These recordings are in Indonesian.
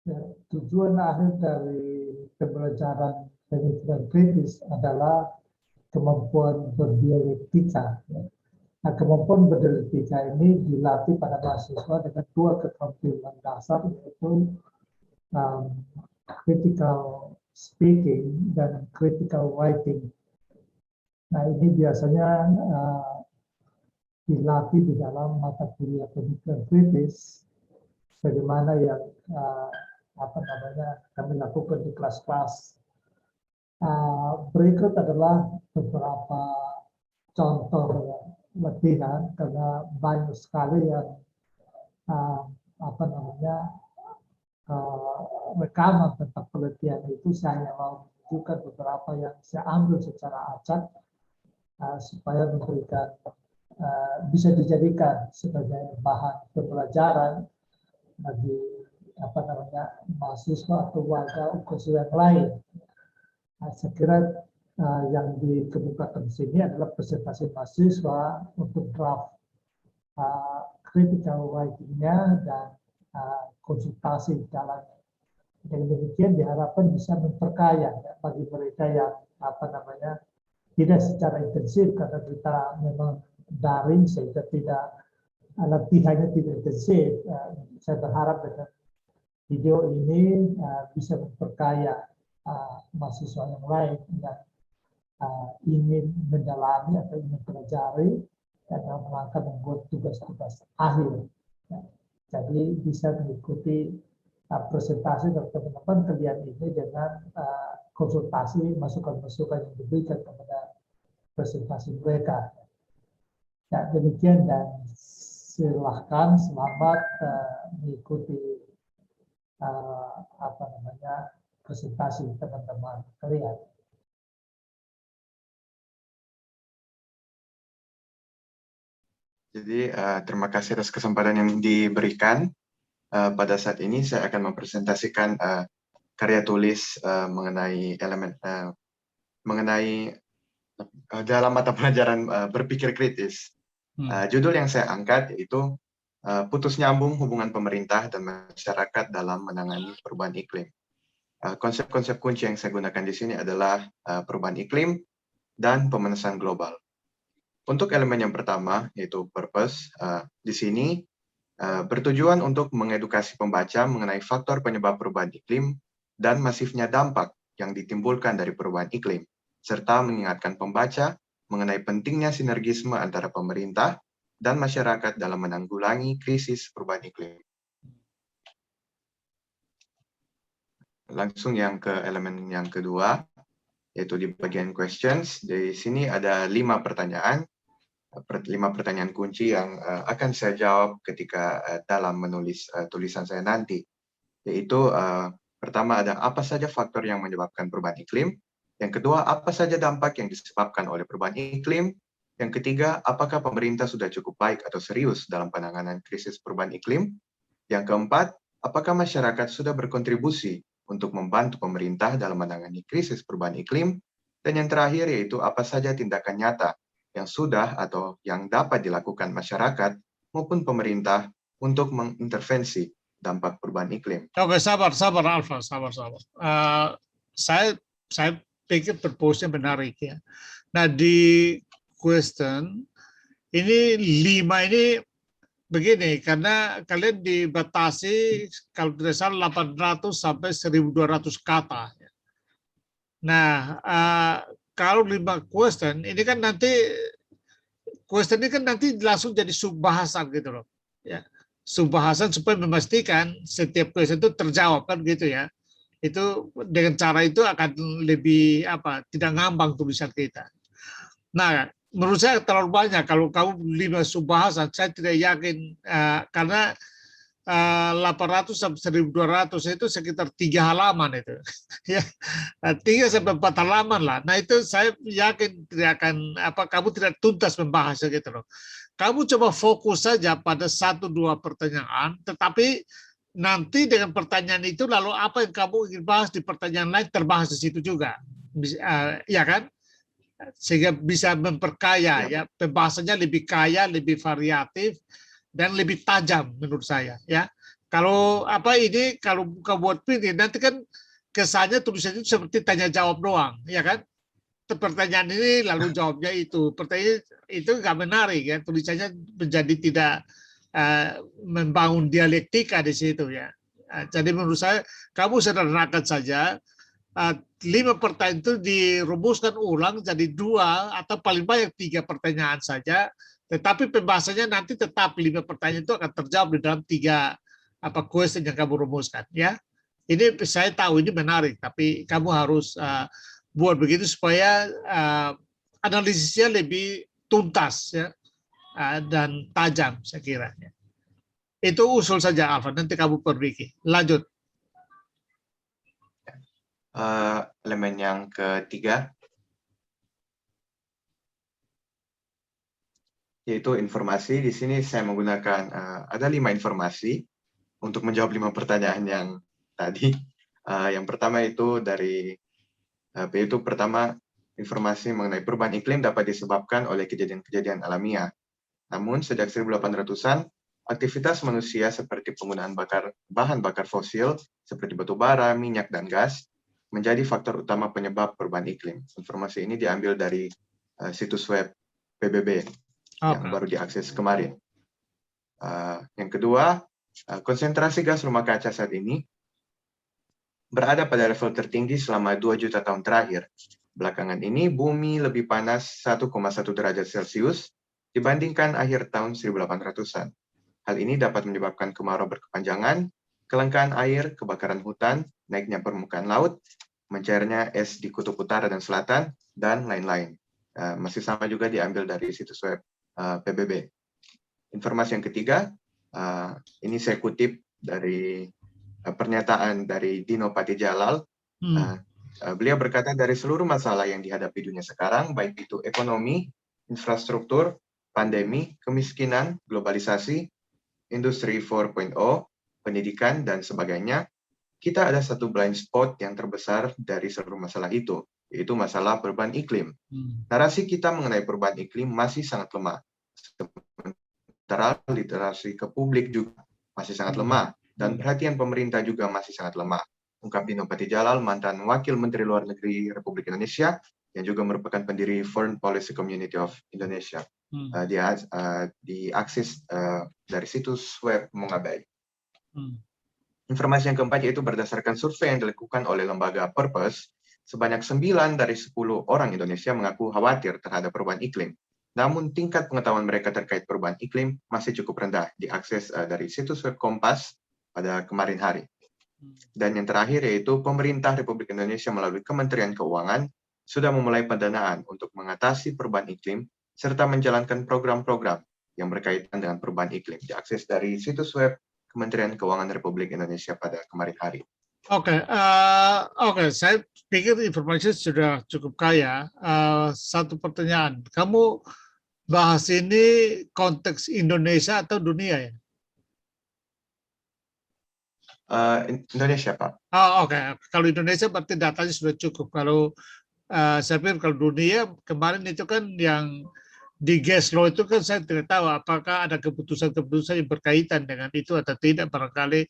Ya, tujuan akhir dari pembelajaran pemikiran kritis adalah kemampuan berdialektika. Ya. Nah, kemampuan berdialektika ini dilatih pada mahasiswa dengan dua keterampilan dasar, yaitu critical speaking dan critical writing. Nah, ini biasanya dilatih di dalam mata kuliah pemikiran kritis, bagaimana yang kami lakukan di kelas-kelas. Berikut adalah beberapa contoh latihan, karena banyak sekali yang rekaman tentang penelitian itu. Saya mau menunjukkan beberapa yang saya ambil secara acak supaya memberikan bisa dijadikan sebagai bahan pembelajaran bagi mahasiswa atau warga UKSW yang lain. Saya kira yang dikemukakan di sini adalah presentasi mahasiswa untuk draft critical writing-nya dan konsultasi jalannya. Dengan demikian diharapkan bisa memperkaya ya, bagi mereka yang tidak secara intensif, karena kita memang daring sehingga tidak latihannya tidak intensif. Saya berharap dengan video ini bisa memperkaya mahasiswa yang lain yang ingin mendalami atau ingin mempelajari dalam rangka membuat tugas-tugas akhir. Ya. Jadi bisa mengikuti presentasi dari teman-teman kalian ini dengan konsultasi masukan-masukan yang diberikan kepada presentasi mereka. Ya, demikian dan silahkan selamat mengikuti presentasi teman-teman kalian. Jadi terima kasih atas kesempatan yang diberikan. Pada saat ini saya akan mempresentasikan karya tulis mengenai elemen dalam mata pelajaran berpikir kritis. Judul yang saya angkat yaitu putus nyambung hubungan pemerintah dan masyarakat dalam menangani perubahan iklim. Konsep-konsep kunci yang saya gunakan di sini adalah perubahan iklim dan pemanasan global. Untuk elemen yang pertama, yaitu purpose, di sini bertujuan untuk mengedukasi pembaca mengenai faktor penyebab perubahan iklim dan masifnya dampak yang ditimbulkan dari perubahan iklim, serta mengingatkan pembaca mengenai pentingnya sinergisme antara pemerintah dan masyarakat dalam menanggulangi krisis perubahan iklim. Langsung yang ke elemen yang kedua, yaitu di bagian questions. Di sini ada 5 pertanyaan. 5 pertanyaan kunci yang akan saya jawab ketika dalam menulis tulisan saya nanti. Yaitu pertama ada apa saja faktor yang menyebabkan perubahan iklim. Yang kedua, apa saja dampak yang disebabkan oleh perubahan iklim. Yang ketiga, apakah pemerintah sudah cukup baik atau serius dalam penanganan krisis perubahan iklim. Yang keempat, apakah masyarakat sudah berkontribusi untuk membantu pemerintah dalam menangani krisis perubahan iklim. Dan yang terakhir yaitu apa saja tindakan nyata yang sudah atau yang dapat dilakukan masyarakat maupun pemerintah untuk mengintervensi dampak perubahan iklim. Oke, sabar Alfa, sabar. Saya pikir proposnya menarik ya. Nah, di question ini 5 ini begini, karena kalian dibatasi kalau tidak salah 800 sampai 1.200 kata. Nah, kalau 5 question ini kan nanti question ini kan nanti langsung jadi subbahasan gitu loh. Ya. Subbahasan supaya memastikan setiap question itu terjawab kan gitu ya. Itu dengan cara itu akan lebih tidak ngambang tulisan kita. Nah, menurut saya terlalu banyak kalau kamu 5 subbahasan, saya tidak yakin karena 800 sampai 1.200 itu sekitar 3 halaman itu. Ya. 3 sampai 4 halaman lah. Nah, itu saya yakin tidak akan kamu tidak tuntas membahasnya gitu loh. Kamu coba fokus saja pada 1-2 pertanyaan, tetapi nanti dengan pertanyaan itu lalu apa yang kamu ingin bahas di pertanyaan lain terbahas di situ juga. Ya kan? Sehingga bisa memperkaya ya, pembahasannya lebih kaya, lebih variatif dan lebih tajam menurut saya ya. Kalau apa ini kalau buka buat print nanti kan kesannya tulisannya itu seperti tanya jawab doang, ya kan? Pertanyaan ini lalu jawabnya itu. Pertanyaan itu nggak menarik ya. Tulisannya menjadi tidak membangun dialektika di situ ya. Jadi menurut saya kamu sederhanakan saja. 5 pertanyaan itu dirumuskan ulang jadi 2 atau paling banyak 3 pertanyaan saja. Tetapi pembahasannya nanti tetap 5 pertanyaan itu akan terjawab di dalam 3 question yang kamu rumuskan ya. Ini saya tahu ini menarik, tapi kamu harus buat begitu supaya analisisnya lebih tuntas ya dan tajam saya kira. Itu usul saja Alfa, nanti kamu perbaiki. Lanjut. Elemen yang ketiga yaitu informasi. Di sini saya menggunakan ada 5 informasi untuk menjawab 5 pertanyaan yang tadi. Yang pertama itu pertama informasi mengenai perubahan iklim dapat disebabkan oleh kejadian-kejadian alamiah. Namun sejak 1800-an aktivitas manusia seperti penggunaan bahan bakar fosil seperti batu bara, minyak dan gas menjadi faktor utama penyebab perubahan iklim. Informasi ini diambil dari situs web PBB yang baru diakses kemarin. Yang kedua, konsentrasi gas rumah kaca saat ini berada pada level tertinggi selama 2 juta tahun terakhir. Belakangan ini bumi lebih panas 1,1 derajat Celcius dibandingkan akhir tahun 1800-an. Hal ini dapat menyebabkan kemarau berkepanjangan, kelangkaan air, kebakaran hutan, naiknya permukaan laut, mencairnya es di kutub utara dan selatan, dan lain-lain. Masih sama juga diambil dari situs web PBB. Informasi yang ketiga, ini saya kutip dari pernyataan dari Dino Patijalal. Beliau berkata, dari seluruh masalah yang dihadapi dunia sekarang, baik itu ekonomi, infrastruktur, pandemi, kemiskinan, globalisasi, industri 4.0, pendidikan, dan sebagainya, kita ada satu blind spot yang terbesar dari seluruh masalah itu, yaitu masalah perubahan iklim. Narasi kita mengenai perubahan iklim masih sangat lemah. Sementara literasi ke publik juga masih sangat lemah, dan perhatian pemerintah juga masih sangat lemah. Ungkap Dino Patijalal, mantan Wakil Menteri Luar Negeri Republik Indonesia, yang juga merupakan pendiri Foreign Policy Community of Indonesia. Dia diakses dari situs web Mongabay. Informasi yang keempat yaitu berdasarkan survei yang dilakukan oleh lembaga Purpose, sebanyak 9 dari 10 orang Indonesia mengaku khawatir terhadap perubahan iklim. Namun tingkat pengetahuan mereka terkait perubahan iklim masih cukup rendah, diakses dari situs web Kompas pada kemarin hari. Dan yang terakhir yaitu pemerintah Republik Indonesia melalui Kementerian Keuangan sudah memulai pendanaan untuk mengatasi perubahan iklim serta menjalankan program-program yang berkaitan dengan perubahan iklim. Diakses dari situs web Kementerian Keuangan Republik Indonesia pada kemarin hari. Oke, saya pikir informasi sudah cukup kaya. Satu pertanyaan, kamu bahas ini konteks Indonesia atau dunia ya? Indonesia, Pak. Oke. Kalau Indonesia berarti datanya sudah cukup. Kalau saya pikir kalau dunia kemarin itu kan yang di gas law itu kan saya tidak tahu apakah ada keputusan-keputusan yang berkaitan dengan itu atau tidak, barangkali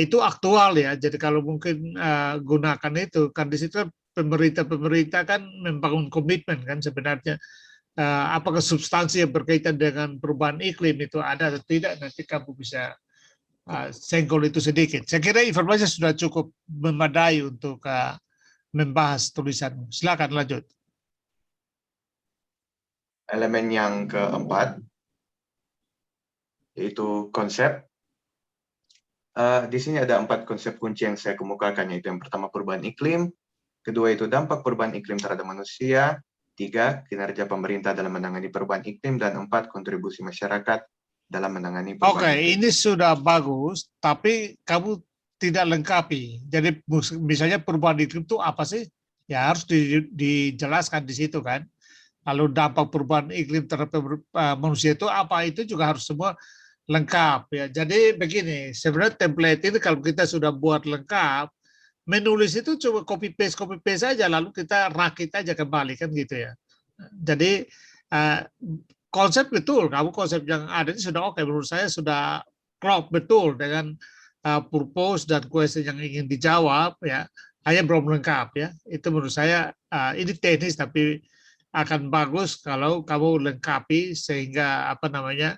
itu aktual ya. Jadi kalau mungkin gunakan itu kan di situ pemerintah kan membangun komitmen kan sebenarnya. Apakah substansi yang berkaitan dengan perubahan iklim itu ada atau tidak, nanti kamu bisa senggol itu sedikit. Saya kira informasi sudah cukup memadai untuk membahas tulisanmu. Silakan lanjut. Elemen yang keempat yaitu konsep. Di sini ada 4 konsep kunci yang saya kemukakan, yaitu yang pertama perubahan iklim, kedua itu dampak perubahan iklim terhadap manusia, 3 kinerja pemerintah dalam menangani perubahan iklim, dan 4 kontribusi masyarakat dalam menangani perubahan iklim. Oke, ini sudah bagus, tapi kamu tidak lengkapi. Jadi misalnya perubahan iklim itu apa sih? Ya harus dijelaskan di situ kan. Lalu dampak perubahan iklim terhadap manusia itu apa, itu juga harus semua lengkap ya. Jadi begini, sebenarnya template ini kalau kita sudah buat lengkap, menulis itu coba copy paste aja, lalu kita rakit aja kembali kan gitu ya. Jadi konsep betul, kamu konsep yang ada ini sudah oke, menurut saya sudah klop betul dengan purpose dan question yang ingin dijawab, ya, hanya belum lengkap, ya. Itu menurut saya ini teknis tapi akan bagus kalau kamu lengkapi sehingga apa namanya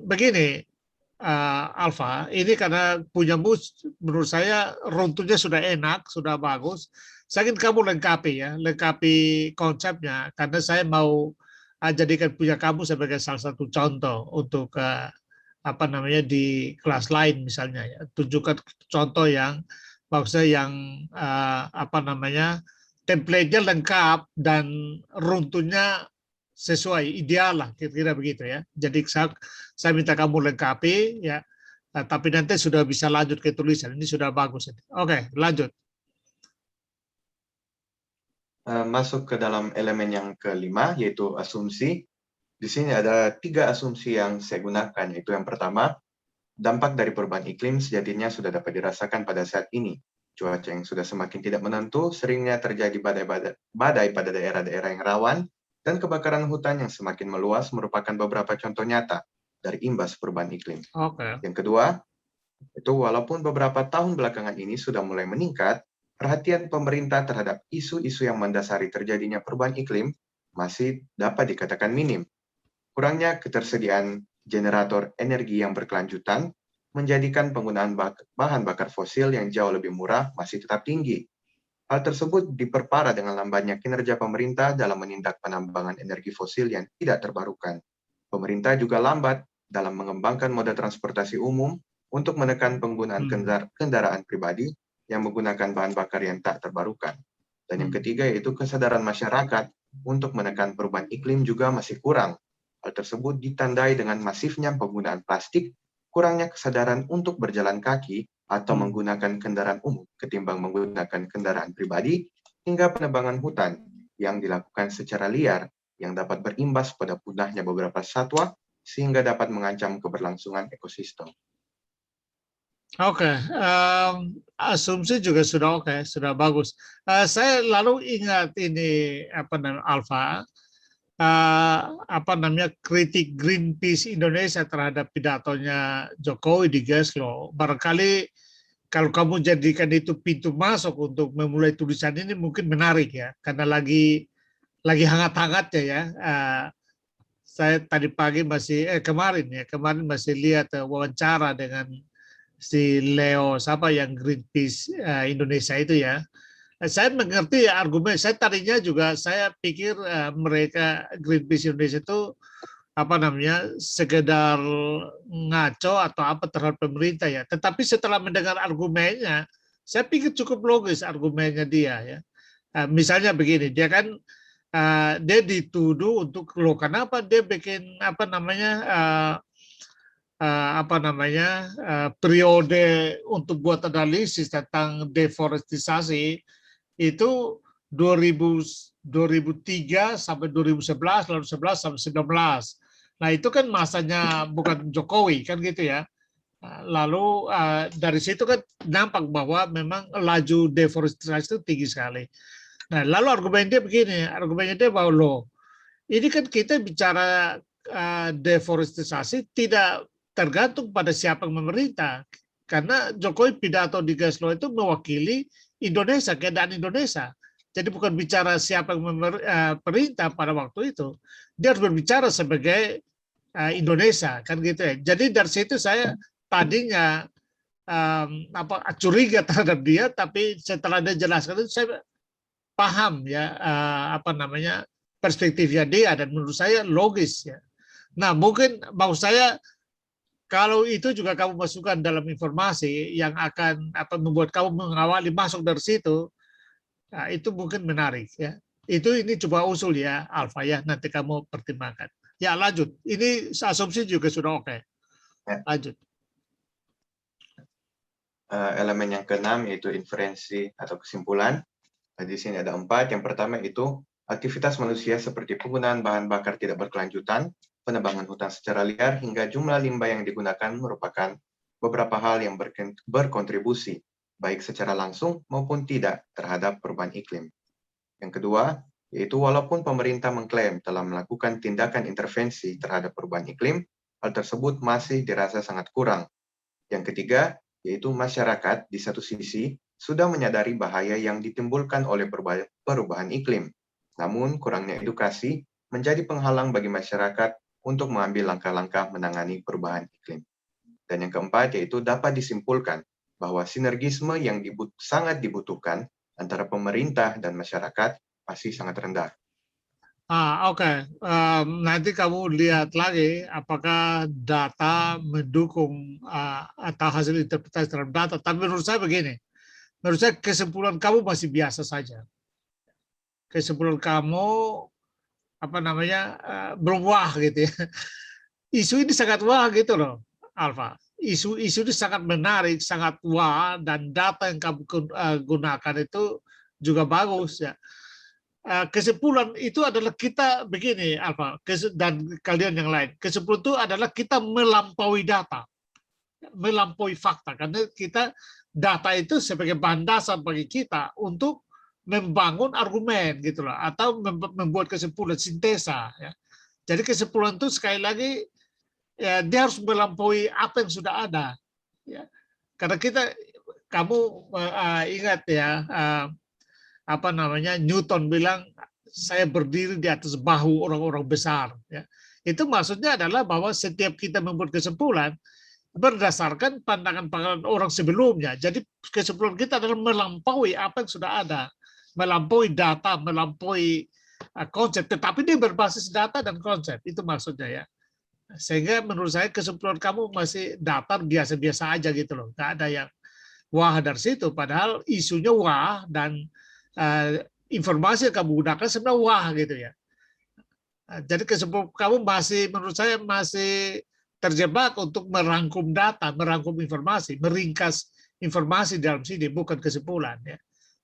begini. Alfa, ini karena punyamu menurut saya runtunya sudah enak, sudah bagus. Saya ingin kamu lengkapi, ya, lengkapi konsepnya, karena saya mau jadikan punya kamu sebagai salah satu contoh untuk apa namanya di kelas lain misalnya, ya. Tunjukkan contoh yang maksudnya yang apa namanya template-nya lengkap dan runtunya sesuai, ideal lah, kira-kira begitu, ya. Jadi saya minta kamu lengkapi, ya, tapi nanti sudah bisa lanjut ke tulisan. Ini sudah bagus. Oke, lanjut. Masuk ke dalam elemen yang kelima, yaitu asumsi. Di sini ada 3 asumsi yang saya gunakan, yaitu yang pertama, dampak dari perubahan iklim sejatinya sudah dapat dirasakan pada saat ini. Cuaca yang sudah semakin tidak menentu, seringnya terjadi badai pada daerah-daerah yang rawan, dan kebakaran hutan yang semakin meluas merupakan beberapa contoh nyata dari imbas perubahan iklim. Oke. Yang kedua, itu walaupun beberapa tahun belakangan ini sudah mulai meningkat, perhatian pemerintah terhadap isu-isu yang mendasari terjadinya perubahan iklim masih dapat dikatakan minim. Kurangnya ketersediaan generator energi yang berkelanjutan menjadikan penggunaan bahan bakar fosil yang jauh lebih murah masih tetap tinggi. Hal tersebut diperparah dengan lambatnya kinerja pemerintah dalam menindak penambangan energi fosil yang tidak terbarukan. Pemerintah juga lambat dalam mengembangkan moda transportasi umum untuk menekan penggunaan kendaraan pribadi yang menggunakan bahan bakar yang tak terbarukan. Dan yang ketiga yaitu kesadaran masyarakat untuk menekan perubahan iklim juga masih kurang. Hal tersebut ditandai dengan masifnya penggunaan plastik, kurangnya kesadaran untuk berjalan kaki atau menggunakan kendaraan umum ketimbang menggunakan kendaraan pribadi, hingga penebangan hutan yang dilakukan secara liar yang dapat berimbas pada punahnya beberapa satwa sehingga dapat mengancam keberlangsungan ekosistem. Oke, asumsi juga sudah oke, sudah bagus. Saya lalu ingat ini apa namanya Alfa, apa namanya kritik Greenpeace Indonesia terhadap pidatonya Jokowi di Glasgow. Barangkali kalau kamu jadikan itu pintu masuk untuk memulai tulisan ini mungkin menarik, ya, karena lagi hangat-hangatnya, ya. Saya tadi pagi kemarin masih lihat wawancara dengan si Leo siapa yang Greenpeace Indonesia itu, ya. Saya mengerti argumen. Saya tadinya juga saya pikir mereka Greenpeace Indonesia itu apa namanya sekedar ngaco atau apa terhadap pemerintah, ya. Tetapi setelah mendengar argumennya, saya pikir cukup logis argumennya dia, ya. Misalnya begini, dia kan dia dituduh untuk kenapa dia bikin apa namanya periode untuk buat analisis tentang deforestisasi itu 2003 sampai 2011, lalu 11 sampai 19. Nah, itu kan masanya bukan Jokowi, kan gitu, ya. Lalu dari situ kan nampak bahwa memang laju deforestasi itu tinggi sekali. Nah, lalu argumennya bahwa ini kan kita bicara deforestasi tidak tergantung pada siapa yang memerintah. Karena Jokowi pidato di Glasgow itu mewakili Indonesia, keadaan Indonesia. Jadi bukan bicara siapa yang memerintah pada waktu itu. Dia harus berbicara sebagai Indonesia, kan gitu, ya. Jadi dari situ saya tadinya curiga terhadap dia, tapi setelah dia jelaskan itu saya paham, ya, apa namanya perspektifnya dia, dan menurut saya logis, ya. Nah, mungkin mau saya kalau itu juga kamu masukkan dalam informasi yang akan membuat kamu mengawali masuk dari situ, nah, itu mungkin menarik, ya. Ini coba usul, ya, Alfa, ya, nanti kamu pertimbangkan. Ya, lanjut. Ini asumsi juga sudah oke. Lanjut. Elemen yang keenam yaitu inferensi atau kesimpulan. Di sini ada 4. Yang pertama itu aktivitas manusia seperti penggunaan bahan bakar tidak berkelanjutan, penebangan hutan secara liar, hingga jumlah limbah yang digunakan merupakan beberapa hal yang berkontribusi, baik secara langsung maupun tidak, terhadap perubahan iklim. Yang kedua, yaitu walaupun pemerintah mengklaim telah melakukan tindakan intervensi terhadap perubahan iklim, hal tersebut masih dirasa sangat kurang. Yang ketiga, yaitu masyarakat di satu sisi sudah menyadari bahaya yang ditimbulkan oleh perubahan iklim. Namun, kurangnya edukasi menjadi penghalang bagi masyarakat untuk mengambil langkah-langkah menangani perubahan iklim. Dan yang keempat, yaitu dapat disimpulkan bahwa sinergisme yang sangat dibutuhkan antara pemerintah dan masyarakat masih sangat rendah. Oke. Nanti kamu lihat lagi apakah data mendukung atau hasil interpretasi terhadap data. Tapi menurut saya begini, menurut saya kesimpulan kamu masih biasa saja. Kesimpulan kamu belum wah gitu ya. Isu ini sangat wah gitu loh, Alfa. Isu ini sangat menarik, sangat wah, dan data yang kamu gunakan itu juga bagus ya. Kesimpulan itu adalah kita begini, Alfa, dan kalian yang lain. Kesimpulan itu adalah kita melampaui data, melampaui fakta, karena kita data itu sebagai bahan dasar bagi kita untuk membangun argumen gitu loh, atau membuat kesimpulan sintesa. Ya. Jadi kesimpulan itu sekali lagi ya, dia harus melampaui apa yang sudah ada. Ya. Karena kamu ingat ya. Newton bilang saya berdiri di atas bahu orang-orang besar. Ya. Itu maksudnya adalah bahwa setiap kita membuat kesimpulan berdasarkan pandangan-pandangan orang sebelumnya. Jadi kesimpulan kita adalah melampaui apa yang sudah ada, melampaui data, melampaui konsep. Tetapi dia berbasis data dan konsep. Itu maksudnya ya. Sehingga menurut saya kesimpulan kamu masih datar, biasa-biasa aja gitu loh. Nggak ada yang wah dari situ. Padahal isunya wah dan informasi yang kamu gunakan sebenarnya wah gitu ya. Jadi kesimpulan kamu masih, menurut saya masih terjebak untuk merangkum data, merangkum informasi, meringkas informasi dalam sini, bukan kesimpulan ya.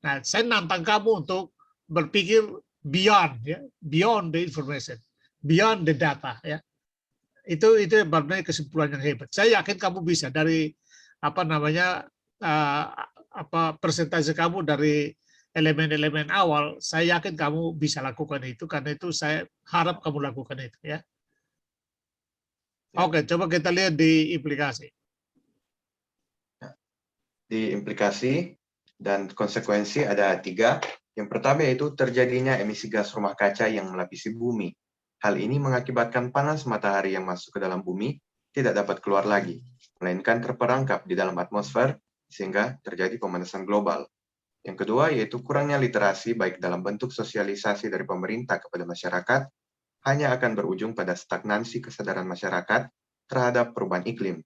Nah, saya nantang kamu untuk berpikir beyond ya, beyond the information, beyond the data ya. Itu sebenarnya kesimpulan yang hebat. Saya yakin kamu bisa dari presentasi kamu dari elemen-elemen awal, saya yakin kamu bisa lakukan itu, karena itu saya harap kamu lakukan itu ya. Oke, coba kita lihat di implikasi. Di implikasi dan konsekuensi ada 3. Yang pertama yaitu terjadinya emisi gas rumah kaca yang melapisi bumi. Hal ini mengakibatkan panas matahari yang masuk ke dalam bumi tidak dapat keluar lagi, melainkan terperangkap di dalam atmosfer sehingga terjadi pemanasan global. Yang kedua yaitu kurangnya literasi baik dalam bentuk sosialisasi dari pemerintah kepada masyarakat hanya akan berujung pada stagnansi kesadaran masyarakat terhadap perubahan iklim.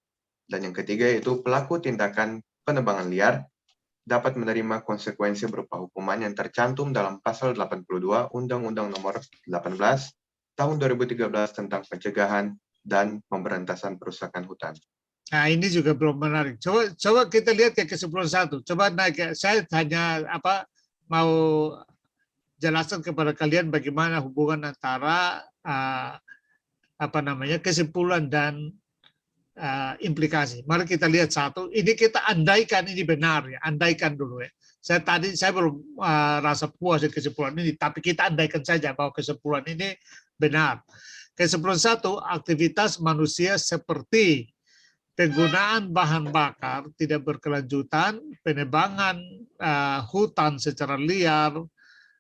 Dan yang ketiga yaitu pelaku tindakan penebangan liar dapat menerima konsekuensi berupa hukuman yang tercantum dalam pasal 82 Undang-Undang Nomor 18 Tahun 2013 tentang pencegahan dan pemberantasan perusakan hutan. Nah, ini juga belum menarik. Coba kita lihat ke kesimpulan 1. Coba naik. Saya hanya mau jelaskan kepada kalian bagaimana hubungan antara kesimpulan dan implikasi. Mari kita lihat 1. Ini kita andaikan ini benar ya. Andaikan dulu ya. Saya belum rasa puas dengan kesimpulan ini, tapi kita andaikan saja bahwa kesimpulan ini benar. Kesimpulan 1, aktivitas manusia seperti penggunaan bahan bakar tidak berkelanjutan, penebangan hutan secara liar,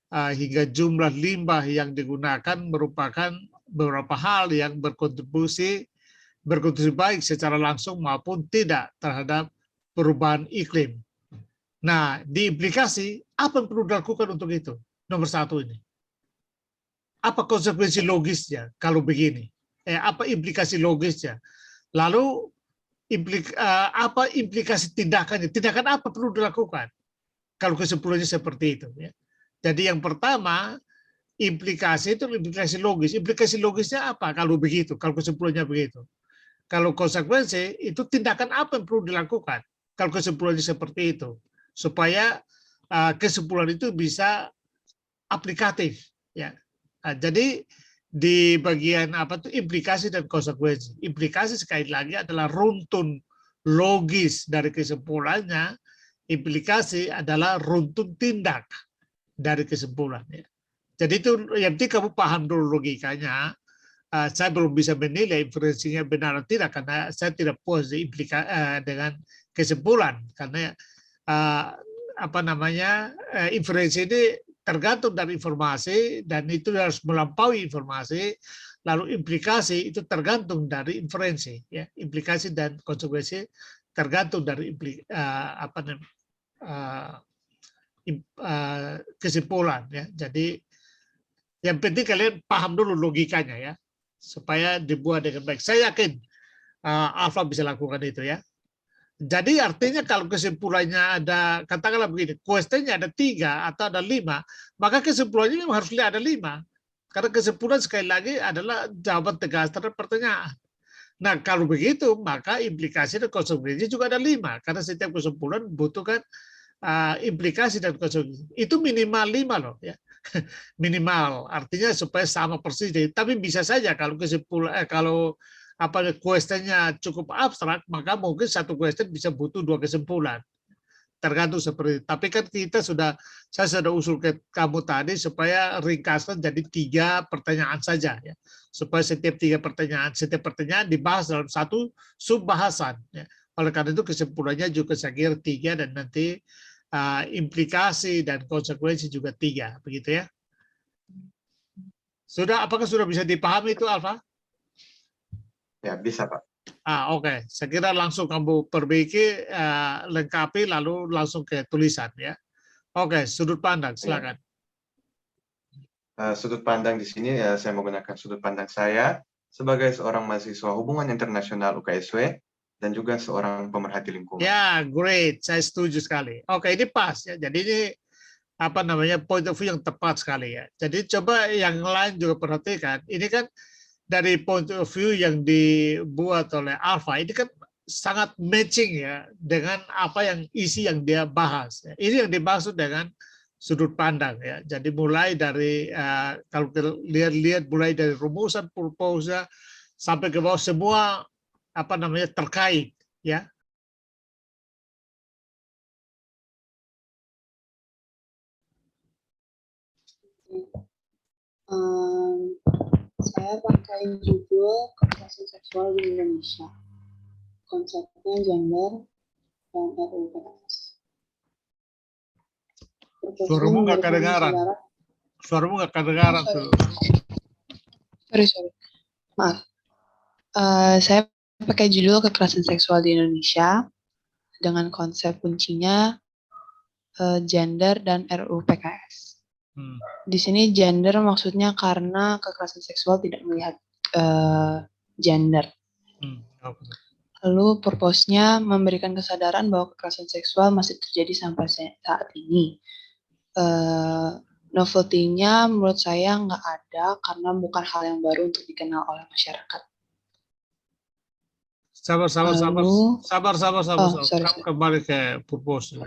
hingga jumlah limbah yang digunakan merupakan beberapa hal yang berkontribusi baik secara langsung maupun tidak terhadap perubahan iklim. Nah, di implikasi, apa yang perlu dilakukan untuk itu? Nomor 1 ini. Apa konsekuensi logisnya kalau begini? Apa implikasi logisnya? Lalu, apa implikasi tindakannya? Tindakan apa perlu dilakukan kalau kesimpulannya seperti itu ya. Jadi yang pertama implikasi itu implikasi logis. Implikasi logisnya apa kalau begitu? Kalau kesimpulannya begitu. Kalau konsekuensi itu tindakan apa yang perlu dilakukan kalau kesimpulannya seperti itu supaya kesimpulan itu bisa aplikatif ya. Nah, jadi di bagian implikasi dan konsekuensi. Implikasi sekali lagi adalah runtun logis dari kesimpulannya. Implikasi adalah runtun tindak dari kesimpulan. Ya. Jadi itu yang penting kamu paham dulu logikanya. saya belum bisa menilai inferensinya benar atau tidak karena saya tidak puas dengan kesimpulan karena inferensi ini tergantung dari informasi dan itu harus melampaui informasi, lalu implikasi itu tergantung dari inferensi, ya implikasi dan konsekuensi tergantung dari kesimpulan, ya. Jadi yang penting kalian paham dulu logikanya, ya, supaya dibuat dengan baik. Saya yakin Alfa bisa lakukan itu, ya. Jadi artinya kalau kesimpulannya ada, katakanlah begini, questionnya ada 3 atau ada 5, maka kesimpulannya memang harus ada 5. Karena kesimpulan sekali lagi adalah jawaban tegas terhadap pertanyaan. Nah kalau begitu, maka implikasi dan konsekuensi juga ada 5. Karena setiap kesimpulan membutuhkan implikasi dan konsekuensi. Itu minimal 5 loh, ya. Minimal, artinya supaya sama persis. Tapi bisa saja kalau kesimpulan, kalau questionnya cukup abstrak, maka mungkin satu question bisa butuh 2 kesimpulan. Tergantung seperti itu. Tapi kan saya sudah usul ke kamu tadi supaya ringkaskan jadi 3 pertanyaan saja, ya. Supaya setiap pertanyaan dibahas dalam satu sub-bahasan, ya. Oleh karena itu kesimpulannya juga saya kira 3 dan nanti implikasi dan konsekuensi juga 3, begitu, ya. Apakah sudah bisa dipahami itu, Alfa? Ya, bisa, Pak. Oke. Saya kira langsung kamu perbaiki, lengkapi, lalu langsung ke tulisan, ya. Oke, sudut pandang, silakan. Sudut pandang di sini, saya menggunakan sudut pandang saya sebagai seorang mahasiswa hubungan internasional UKSW dan juga seorang pemerhati lingkungan. Ya, great. Saya setuju sekali. Oke, ini pas, ya. Jadi ini point of view yang tepat sekali, ya. Jadi coba yang lain juga perhatikan. Ini kan dari point of view yang dibuat oleh Alfa, ini kan sangat matching, ya, dengan apa yang isi yang dia bahas. Ya. Ini yang dimaksud dengan sudut pandang, ya. Jadi mulai dari kalau kita lihat mulai dari rumusan purpose sampai ke bawah semua terkait, ya. Saya pakai judul kekerasan seksual di Indonesia, konsepnya gender dan RUU PKS. Suaramu nggak kedengaran. Suaramu nggak kedengaran tuh. Sorry. Maaf. Saya pakai judul kekerasan seksual di Indonesia dengan konsep kuncinya gender dan RUU PKS. Di sini gender maksudnya karena kekerasan seksual tidak melihat gender. Lalu purpose-nya memberikan kesadaran bahwa kekerasan seksual masih terjadi sampai saat ini. Novelty-nya menurut saya nggak ada karena bukan hal yang baru untuk dikenal oleh masyarakat. Sabar. Sorry. Kembali ke purpose.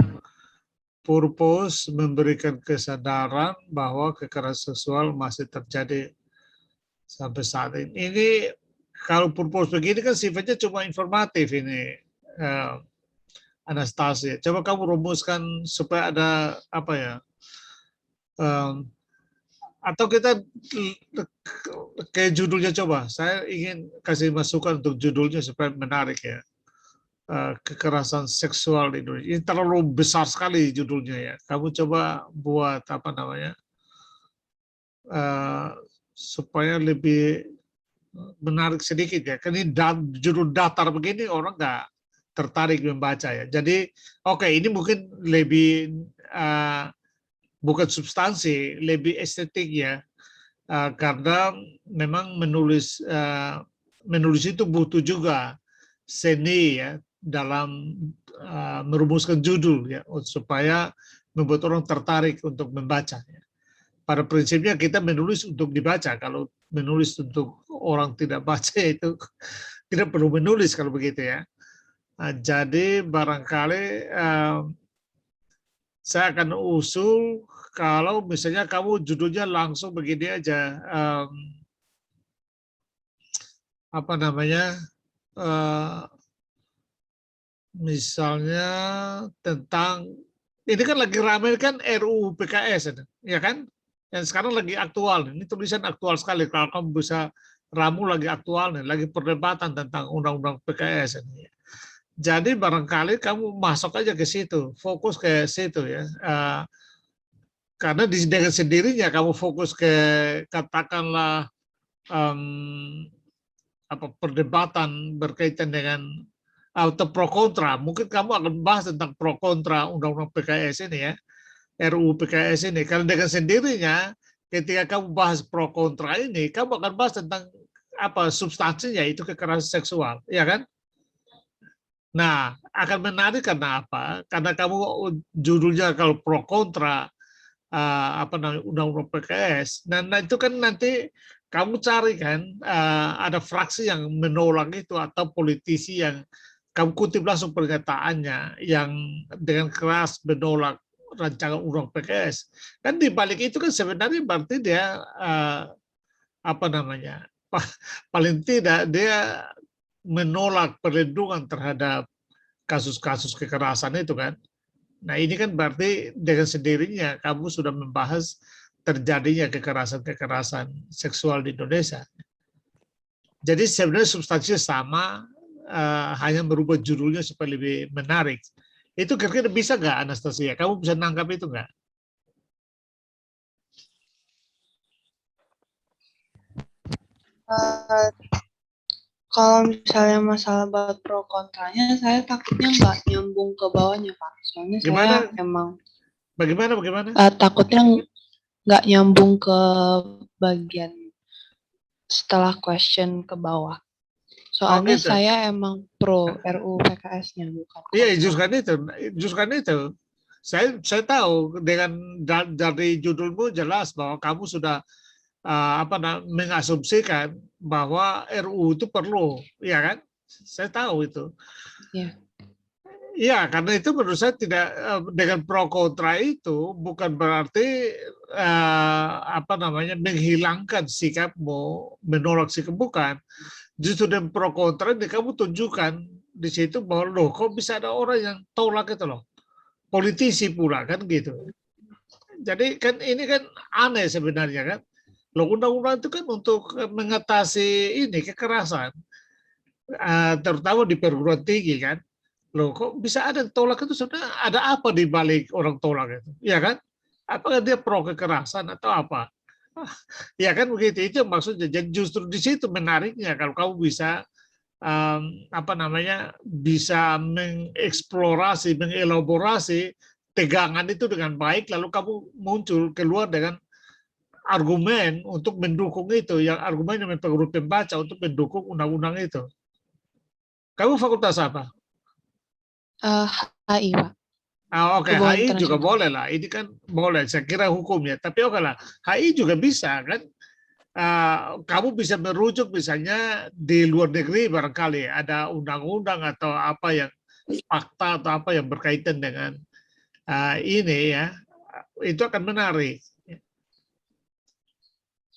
Purpose memberikan kesadaran bahwa kekerasan seksual masih terjadi sampai saat ini. Ini kalau purpose begini kan sifatnya cuma informatif ini, Anastasia. Coba kamu rumuskan supaya ada atau kita ke judulnya coba. Saya ingin kasih masukan untuk judulnya supaya menarik, ya. Kekerasan seksual di Indonesia. Ini terlalu besar sekali judulnya, ya. Kamu coba buat supaya lebih menarik sedikit, ya. Karena ini judul datar begini orang nggak tertarik membaca, ya. Jadi ini mungkin lebih bukan substansi, lebih estetik, ya. Karena memang menulis itu butuh juga seni, ya, dalam merumuskan judul, ya, supaya membuat orang tertarik untuk membaca, ya. Pada prinsipnya kita menulis untuk dibaca. Kalau menulis untuk orang tidak baca itu tidak perlu menulis kalau begitu, ya. Jadi barangkali saya akan usul kalau misalnya kamu judulnya langsung begini aja, misalnya tentang ini kan lagi ramai kan RUU PKS, ya kan? Yang sekarang lagi aktual. Ini tulisan aktual sekali. Kalau kamu bisa ramu lagi aktual nih, lagi perdebatan tentang undang-undang PKS ini. Jadi barangkali kamu masuk aja ke situ, fokus ke situ ya. Karena dengan sendirinya kamu fokus ke katakanlah perdebatan berkaitan dengan atau pro kontra, mungkin kamu akan bahas tentang pro kontra undang-undang PKS ini ya, RUU PKS ini. Karena dengan sendirinya ketika kamu bahas pro kontra ini, kamu akan bahas tentang apa substansinya, itu kekerasan seksual, ya kan? Nah, akan menarik karena apa? Karena kamu judulnya kalau pro kontra undang-undang PKS, dan itu kan nanti kamu cari kan ada fraksi yang menolak itu atau politisi yang kamu kutip langsung pernyataannya yang dengan keras menolak rancangan undang PKS. Kan di balik itu kan sebenarnya berarti dia paling tidak dia menolak perlindungan terhadap kasus-kasus kekerasan itu kan. Nah ini kan berarti dengan sendirinya kamu sudah membahas terjadinya kekerasan-kekerasan seksual di Indonesia. Jadi sebenarnya substansinya sama, hanya merubah judulnya supaya lebih menarik. Itu kira-kira bisa nggak Anastasia? Kamu bisa nangkap itu nggak? Kalau misalnya masalah buat pro kontranya, saya takutnya nggak nyambung ke bawahnya, Pak. Soalnya Gimana? saya emang Bagaimana? takutnya nggak nyambung ke bagian setelah question ke bawah. Soalnya gitu. saya emang pro RUU PKS-nya, bukan kontra. Iya, justru itu. Saya tahu dari judulmu jelas bahwa kamu sudah mengasumsikan bahwa RUU itu perlu, ya kan? Saya tahu itu. Iya. Iya, karena itu menurut saya tidak dengan pro kontra itu bukan berarti menghilangkan sikapmu, menolak sikap, bukan. Justru dengan pro kontra ini kamu tunjukkan di situ bahwa loh kok bisa ada orang yang tolak itu loh, politisi pula kan gitu. Jadi kan ini kan aneh sebenarnya kan. Loh undang-undang itu kan untuk mengatasi ini kekerasan, terutama di perguruan tinggi kan. Loh kok bisa ada tolak itu, sebenarnya ada apa di balik orang tolak itu, ya kan? Apakah dia pro kekerasan atau apa? Ya kan begitu, itu maksudnya. Jadi justru di situ menariknya kalau kamu bisa bisa mengeksplorasi, mengelaborasi tegangan itu dengan baik, lalu kamu muncul keluar dengan argumen untuk mendukung itu, yang argumen yang mempengaruhi pembaca untuk mendukung undang-undang itu. Kamu fakultas apa? HI, Pak. Oke, HI juga boleh lah. Ini kan boleh, saya kira hukumnya. Tapi oke lah, HI juga bisa kan. Kamu bisa merujuk misalnya di luar negeri barangkali ada undang-undang atau apa yang fakta atau apa yang berkaitan dengan ini ya. Itu akan menarik.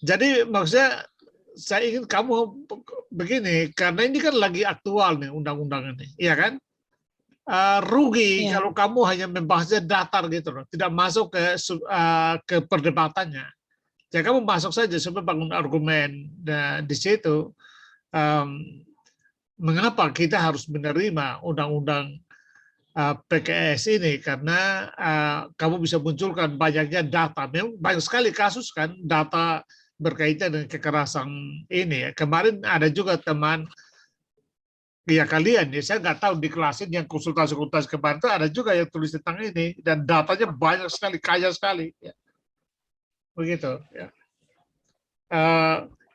Jadi maksudnya saya ingin kamu begini, karena ini kan lagi aktual nih undang-undang ini, iya kan? Rugi kalau kamu hanya membahasnya datar gitu loh, tidak masuk ke perdebatannya. Jadi kamu masuk saja supaya bangun argumen di situ. Mengapa kita harus menerima undang-undang PKS ini? Karena kamu bisa munculkan banyaknya data. Memang banyak sekali kasus kan data berkaitan dengan kekerasan ini. Kemarin ada juga teman ya kalian, ya saya nggak tahu di kelas ini yang konsultasi kemarin itu ada juga yang tulis tentang ini dan datanya banyak sekali, kaya sekali. Ya. Begitu. Ya.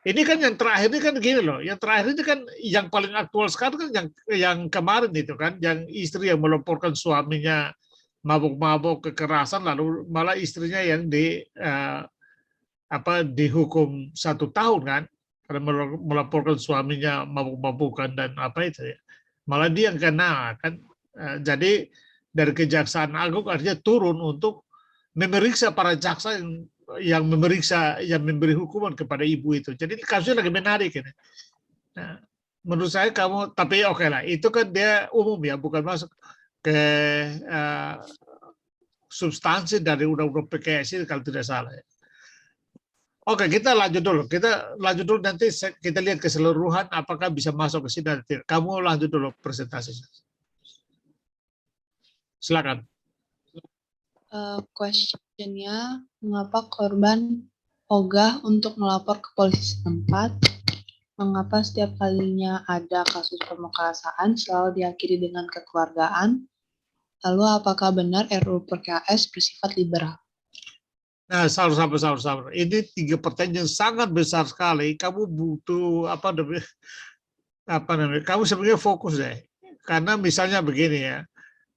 Ini kan yang terakhir ini kan gini loh, yang terakhir ini kan yang paling aktual sekarang kan yang kemarin itu kan, yang istri yang melaporkan suaminya mabuk-mabuk kekerasan, lalu malah istrinya yang dihukum 1 tahun kan. Karena melaporkan suaminya mabuk-mabukan dan apa itu ya, malah dia yang kena kan. Jadi dari Kejaksaan Agung artinya turun untuk memeriksa para jaksa yang memberi hukuman kepada ibu itu. Jadi kasusnya lagi menarik ini. Nah, menurut saya kamu, tapi oke lah, itu kan dia umum ya, bukan masuk ke substansi dari undang-undang PKS ini kalau tidak salah. Ya. Oke, kita lanjut dulu. Kita lanjut dulu nanti kita lihat keseluruhan apakah bisa masuk ke sini atau tidak. Kamu lanjut dulu presentasinya. Silakan. Questionnya, mengapa korban ogah untuk melapor ke polisi setempat? Mengapa setiap kalinya ada kasus pemerasan selalu diakhiri dengan kekeluargaan? Lalu apakah benar RUU PKS bersifat liberal? Nah, sabar. Ini 3 pertanyaan yang sangat besar sekali. Kamu butuh apa namanya? Kamu sebenarnya fokus deh. Karena misalnya begini ya,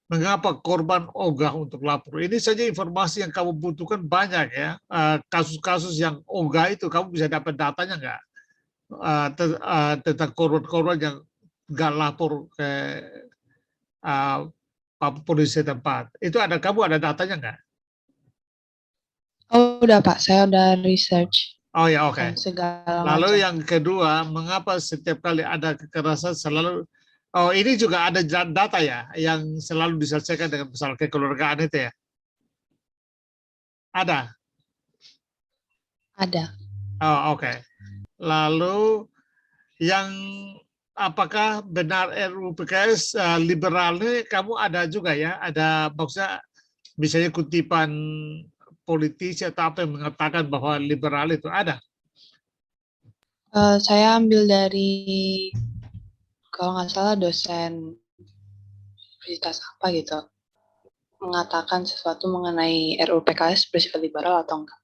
mengapa korban ogah untuk lapor? Ini saja informasi yang kamu butuhkan banyak ya. Kasus-kasus yang ogah itu kamu bisa dapat datanya nggak? Tentang korban-korban yang nggak lapor ke polisi tempat. Itu kamu ada datanya nggak? Oh, udah Pak, saya udah research Oh ya, oke. dan segala Lalu macam. yang kedua, mengapa setiap kali ada kekerasan selalu, oh ini juga ada data ya, yang selalu diselesaikan dengan masalah kekeluargaan itu ya? Ada? Ada. Oh oke. Lalu yang apakah benar RUU PKS liberal ini kamu ada juga ya? Ada maksudnya misalnya kutipan politisi atau apa yang mengatakan bahwa liberal itu ada? Saya ambil dari, kalau nggak salah, dosen universitas apa gitu, mengatakan sesuatu mengenai RUU PKS bersifat liberal atau enggak.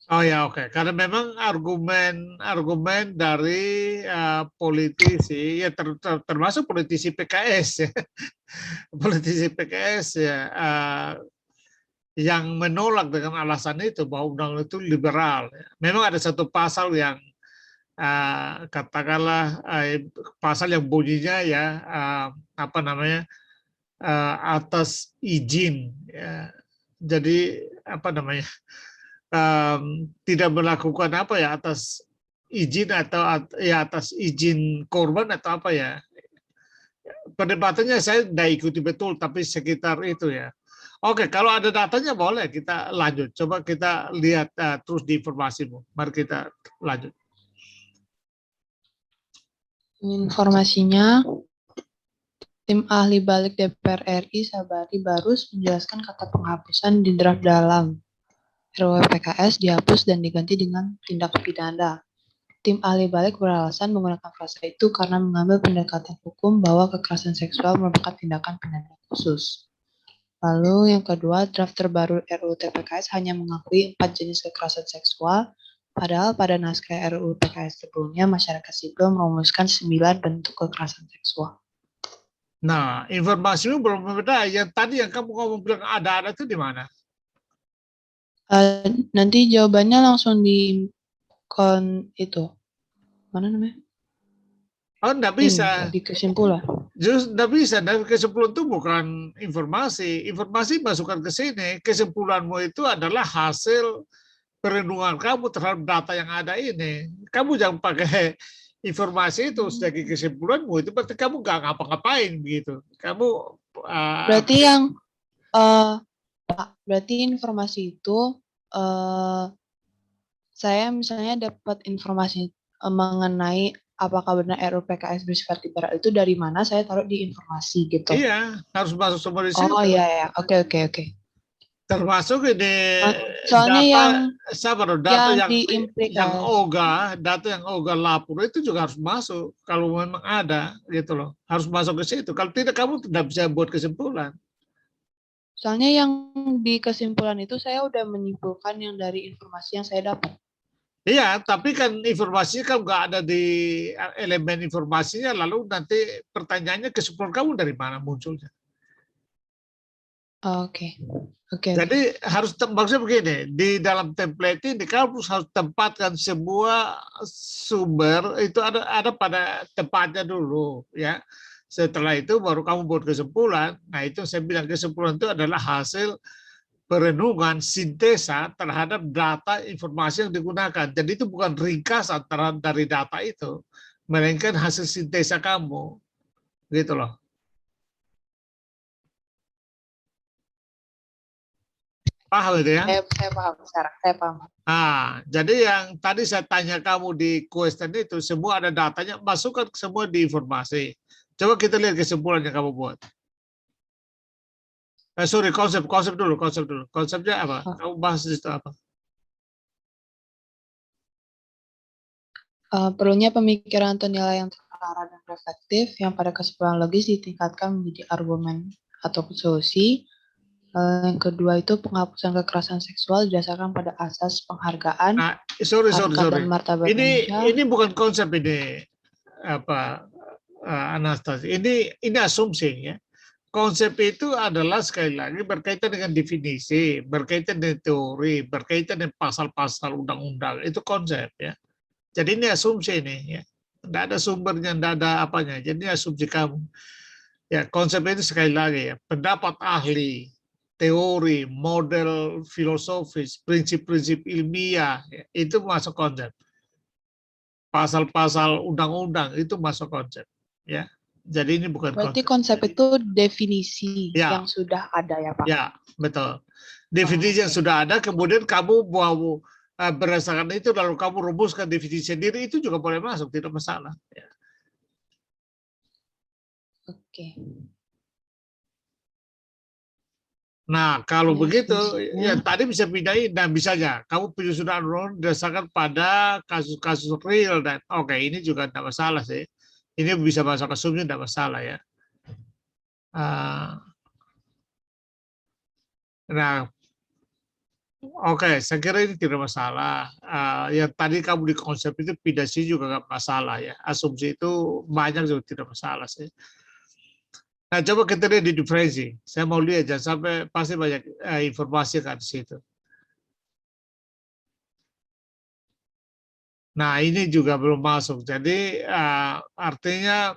Oh ya oke. Karena memang argumen dari politisi ya termasuk politisi PKS ya. Politisi PKS ya yang menolak dengan alasan itu bahwa undang-undang itu liberal. Memang ada satu pasal yang katakanlah pasal yang bunyinya ya apa namanya atas izin ya. Jadi apa namanya tidak melakukan apa ya atas izin atau ya atas izin korban atau apa ya. Perdebatannya saya tidak ikuti betul tapi sekitar itu ya. Oke, kalau ada datanya boleh kita lanjut. Coba kita lihat terus di informasimu. Mari kita lanjut. Informasinya, tim ahli balik DPR RI Sabari Barus menjelaskan kata penghapusan di draft dalam RUU PKS dihapus dan diganti dengan tindak pidana. Tim ahli balik beralasan menggunakan frasa itu karena mengambil pendekatan hukum bahwa kekerasan seksual merupakan tindakan pidana khusus. Lalu yang kedua, draft terbaru RUU TPKS hanya mengakui 4 jenis kekerasan seksual, padahal pada naskah RUU PKS sebelumnya masyarakat sipil merumuskan 9 bentuk kekerasan seksual. Nah, informasimu belum berbeda. Yang tadi yang kamu ngomong bilang ada itu di mana? Nanti jawabannya langsung di itu. Mana namanya? Oh, enggak bisa. Di kesimpulan. Justru enggak bisa. Dan kesimpulan itu bukan informasi. Informasi masukkan ke sini. Kesimpulanmu itu adalah hasil perlindungan kamu terhadap data yang ada ini. Kamu jangan pakai informasi itu sebagai kesimpulanmu. Itu berarti kamu nggak ngapa-ngapain begitu. Kamu berarti yang Pak, berarti informasi itu saya misalnya dapat informasi mengenai apakah benar RUU PKS bersifat liberal itu dari mana, saya taruh di informasi gitu. Iya, harus masuk semua di situ. Oh iya, oke. Termasuk ini soalnya data yang diimplikasi. data yang ogah lapor itu juga harus masuk kalau memang ada gitu loh. Harus masuk ke situ. Kalau tidak kamu tidak bisa buat kesimpulan. Soalnya yang di kesimpulan itu saya udah menyimpulkan yang dari informasi yang saya dapat. Iya, tapi kan informasinya kan nggak ada di elemen informasinya, lalu nanti pertanyaannya kesimpulan kamu dari mana munculnya. Oke. Jadi harus maksudnya begini, di dalam template ini kamu harus tempatkan semua sumber itu ada pada tempatnya dulu ya. Setelah itu baru kamu buat kesimpulan. Nah itu saya bilang kesimpulan itu adalah hasil perenungan sintesa terhadap data informasi yang digunakan. Jadi itu bukan ringkasan dari data itu, melainkan hasil sintesa kamu, gitu loh. Paham itu ya? Saya paham sekarang, saya paham. Nah, jadi yang tadi saya tanya kamu di question itu, semua ada datanya, masukkan semua di informasi. Coba kita lihat kesimpulan yang kamu buat. Sorry, konsep dulu. Konsepnya apa? Kamu bahas itu apa? Perlunya pemikiran atau nilai yang terarah dan reflektif yang pada kesimpulan logis ditingkatkan menjadi argumen atau solusi. Yang kedua itu penghapusan kekerasan seksual didasarkan pada asas penghargaan, Nah, sorry. harkat dan martabat manusia. Ini bukan konsep ini apa Anastasia. Ini asumsi ya. Konsep itu adalah sekali lagi berkaitan dengan definisi, berkaitan dengan teori, berkaitan dengan pasal-pasal undang-undang. Itu konsep ya. Jadi ini asumsi ini ya. Tidak ada sumbernya, tidak ada apanya. Jadi ini asumsi kamu. Ya, konsep itu sekali lagi ya, pendapat ahli, teori, model filosofis, prinsip-prinsip ilmiah, ya, itu masuk konsep. Pasal-pasal undang-undang itu masuk konsep. Ya, jadi ini bukan Berarti konsep. konsep itu definisi Ya. yang sudah ada ya Pak? Ya, betul. Definisi yang sudah ada, kemudian kamu mau berdasarkan itu lalu kamu rumuskan definisi sendiri, itu juga boleh masuk, tidak masalah. Ya. Oke. Nah, kalau Ya, begitu, fungsinya. ya tadi bisa pindahin dan bisa aja. Kamu penyusunan undang-undang berdasarkan pada kasus-kasus real dan oke, ini juga tidak masalah sih. Ini bisa masuk asumsi tidak masalah ya. Nah, oke, saya kira ini tidak masalah. Yang tadi kamu di konsep itu pidasi juga nggak masalah ya. Asumsi itu banyak juga tidak masalah sih. Nah, coba kita lihat di diferensi. Saya mau lihat jangan sampai pasti banyak informasi kan di situ. Nah, ini juga belum masuk. Jadi artinya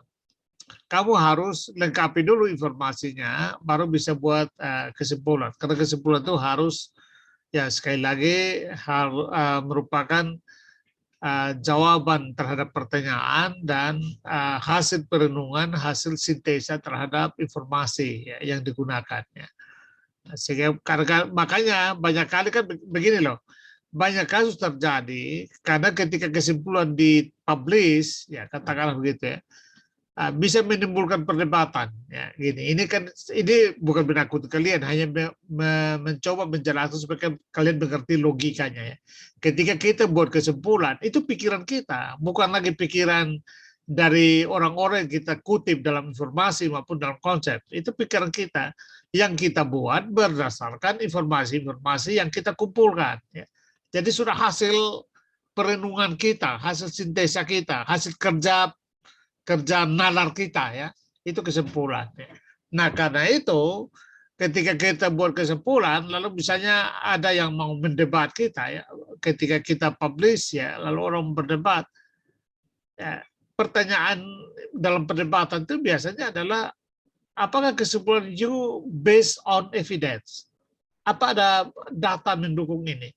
kamu harus lengkapi dulu informasinya, baru bisa buat kesimpulan. Karena kesimpulan itu harus ya sekali lagi merupakan jawaban terhadap pertanyaan dan hasil perenungan, hasil sintesa terhadap informasi ya, yang digunakan. Ya. Sehingga makanya banyak kali kan begini loh, banyak kasus terjadi karena ketika kesimpulan dipublish, ya katakanlah begitu ya, bisa menimbulkan perdebatan ya gini. Ini bukan menakut kalian, hanya mencoba menjelaskan supaya kalian mengerti logikanya ya. Ketika kita buat kesimpulan, itu pikiran kita, bukan lagi pikiran dari orang-orang yang kita kutip dalam informasi maupun dalam konsep. Itu pikiran kita yang kita buat berdasarkan informasi-informasi yang kita kumpulkan ya. Jadi sudah hasil perenungan kita, hasil sintesa kita, hasil kerja nalar kita ya, itu kesimpulan. Nah karena itu ketika kita buat kesimpulan, lalu misalnya ada yang mau mendebat kita ya, ketika kita publish ya, lalu orang berdebat, ya, pertanyaan dalam perdebatan itu biasanya adalah apakah kesimpulan you based on evidence? Apa ada data mendukung ini?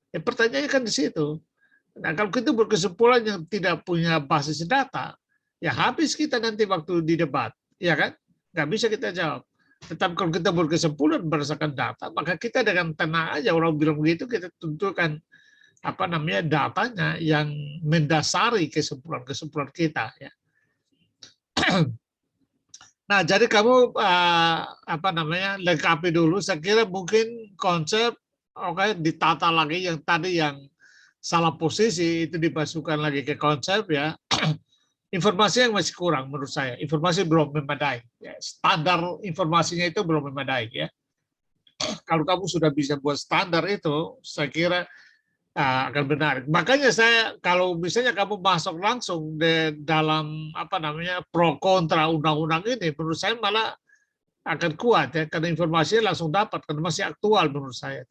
Ya, pertanyaannya kan di situ. Nah kalau kita berkesimpulan yang tidak punya basis data, ya habis kita nanti waktu di debat, ya kan? Nggak bisa kita jawab. Tetapi kalau kita berkesimpulan berdasarkan data, maka kita dengan tenang aja orang bilang begitu, kita tentukan apa namanya datanya yang mendasari kesimpulan kita. Ya. Nah, jadi kamu apa namanya lengkapi dulu. Saya kira mungkin konsep oke ditata lagi yang tadi yang salah posisi itu dimasukkan lagi ke konsep ya. Informasi yang masih kurang menurut saya. Informasi belum memadai. Ya. Standar informasinya itu belum memadai ya. Kalau kamu sudah bisa buat standar itu, saya kira akan menarik. Makanya saya kalau misalnya kamu masuk langsung di dalam apa namanya pro kontra undang-undang ini, menurut saya malah akan kuat ya, karena informasinya langsung dapat, karena masih aktual menurut saya.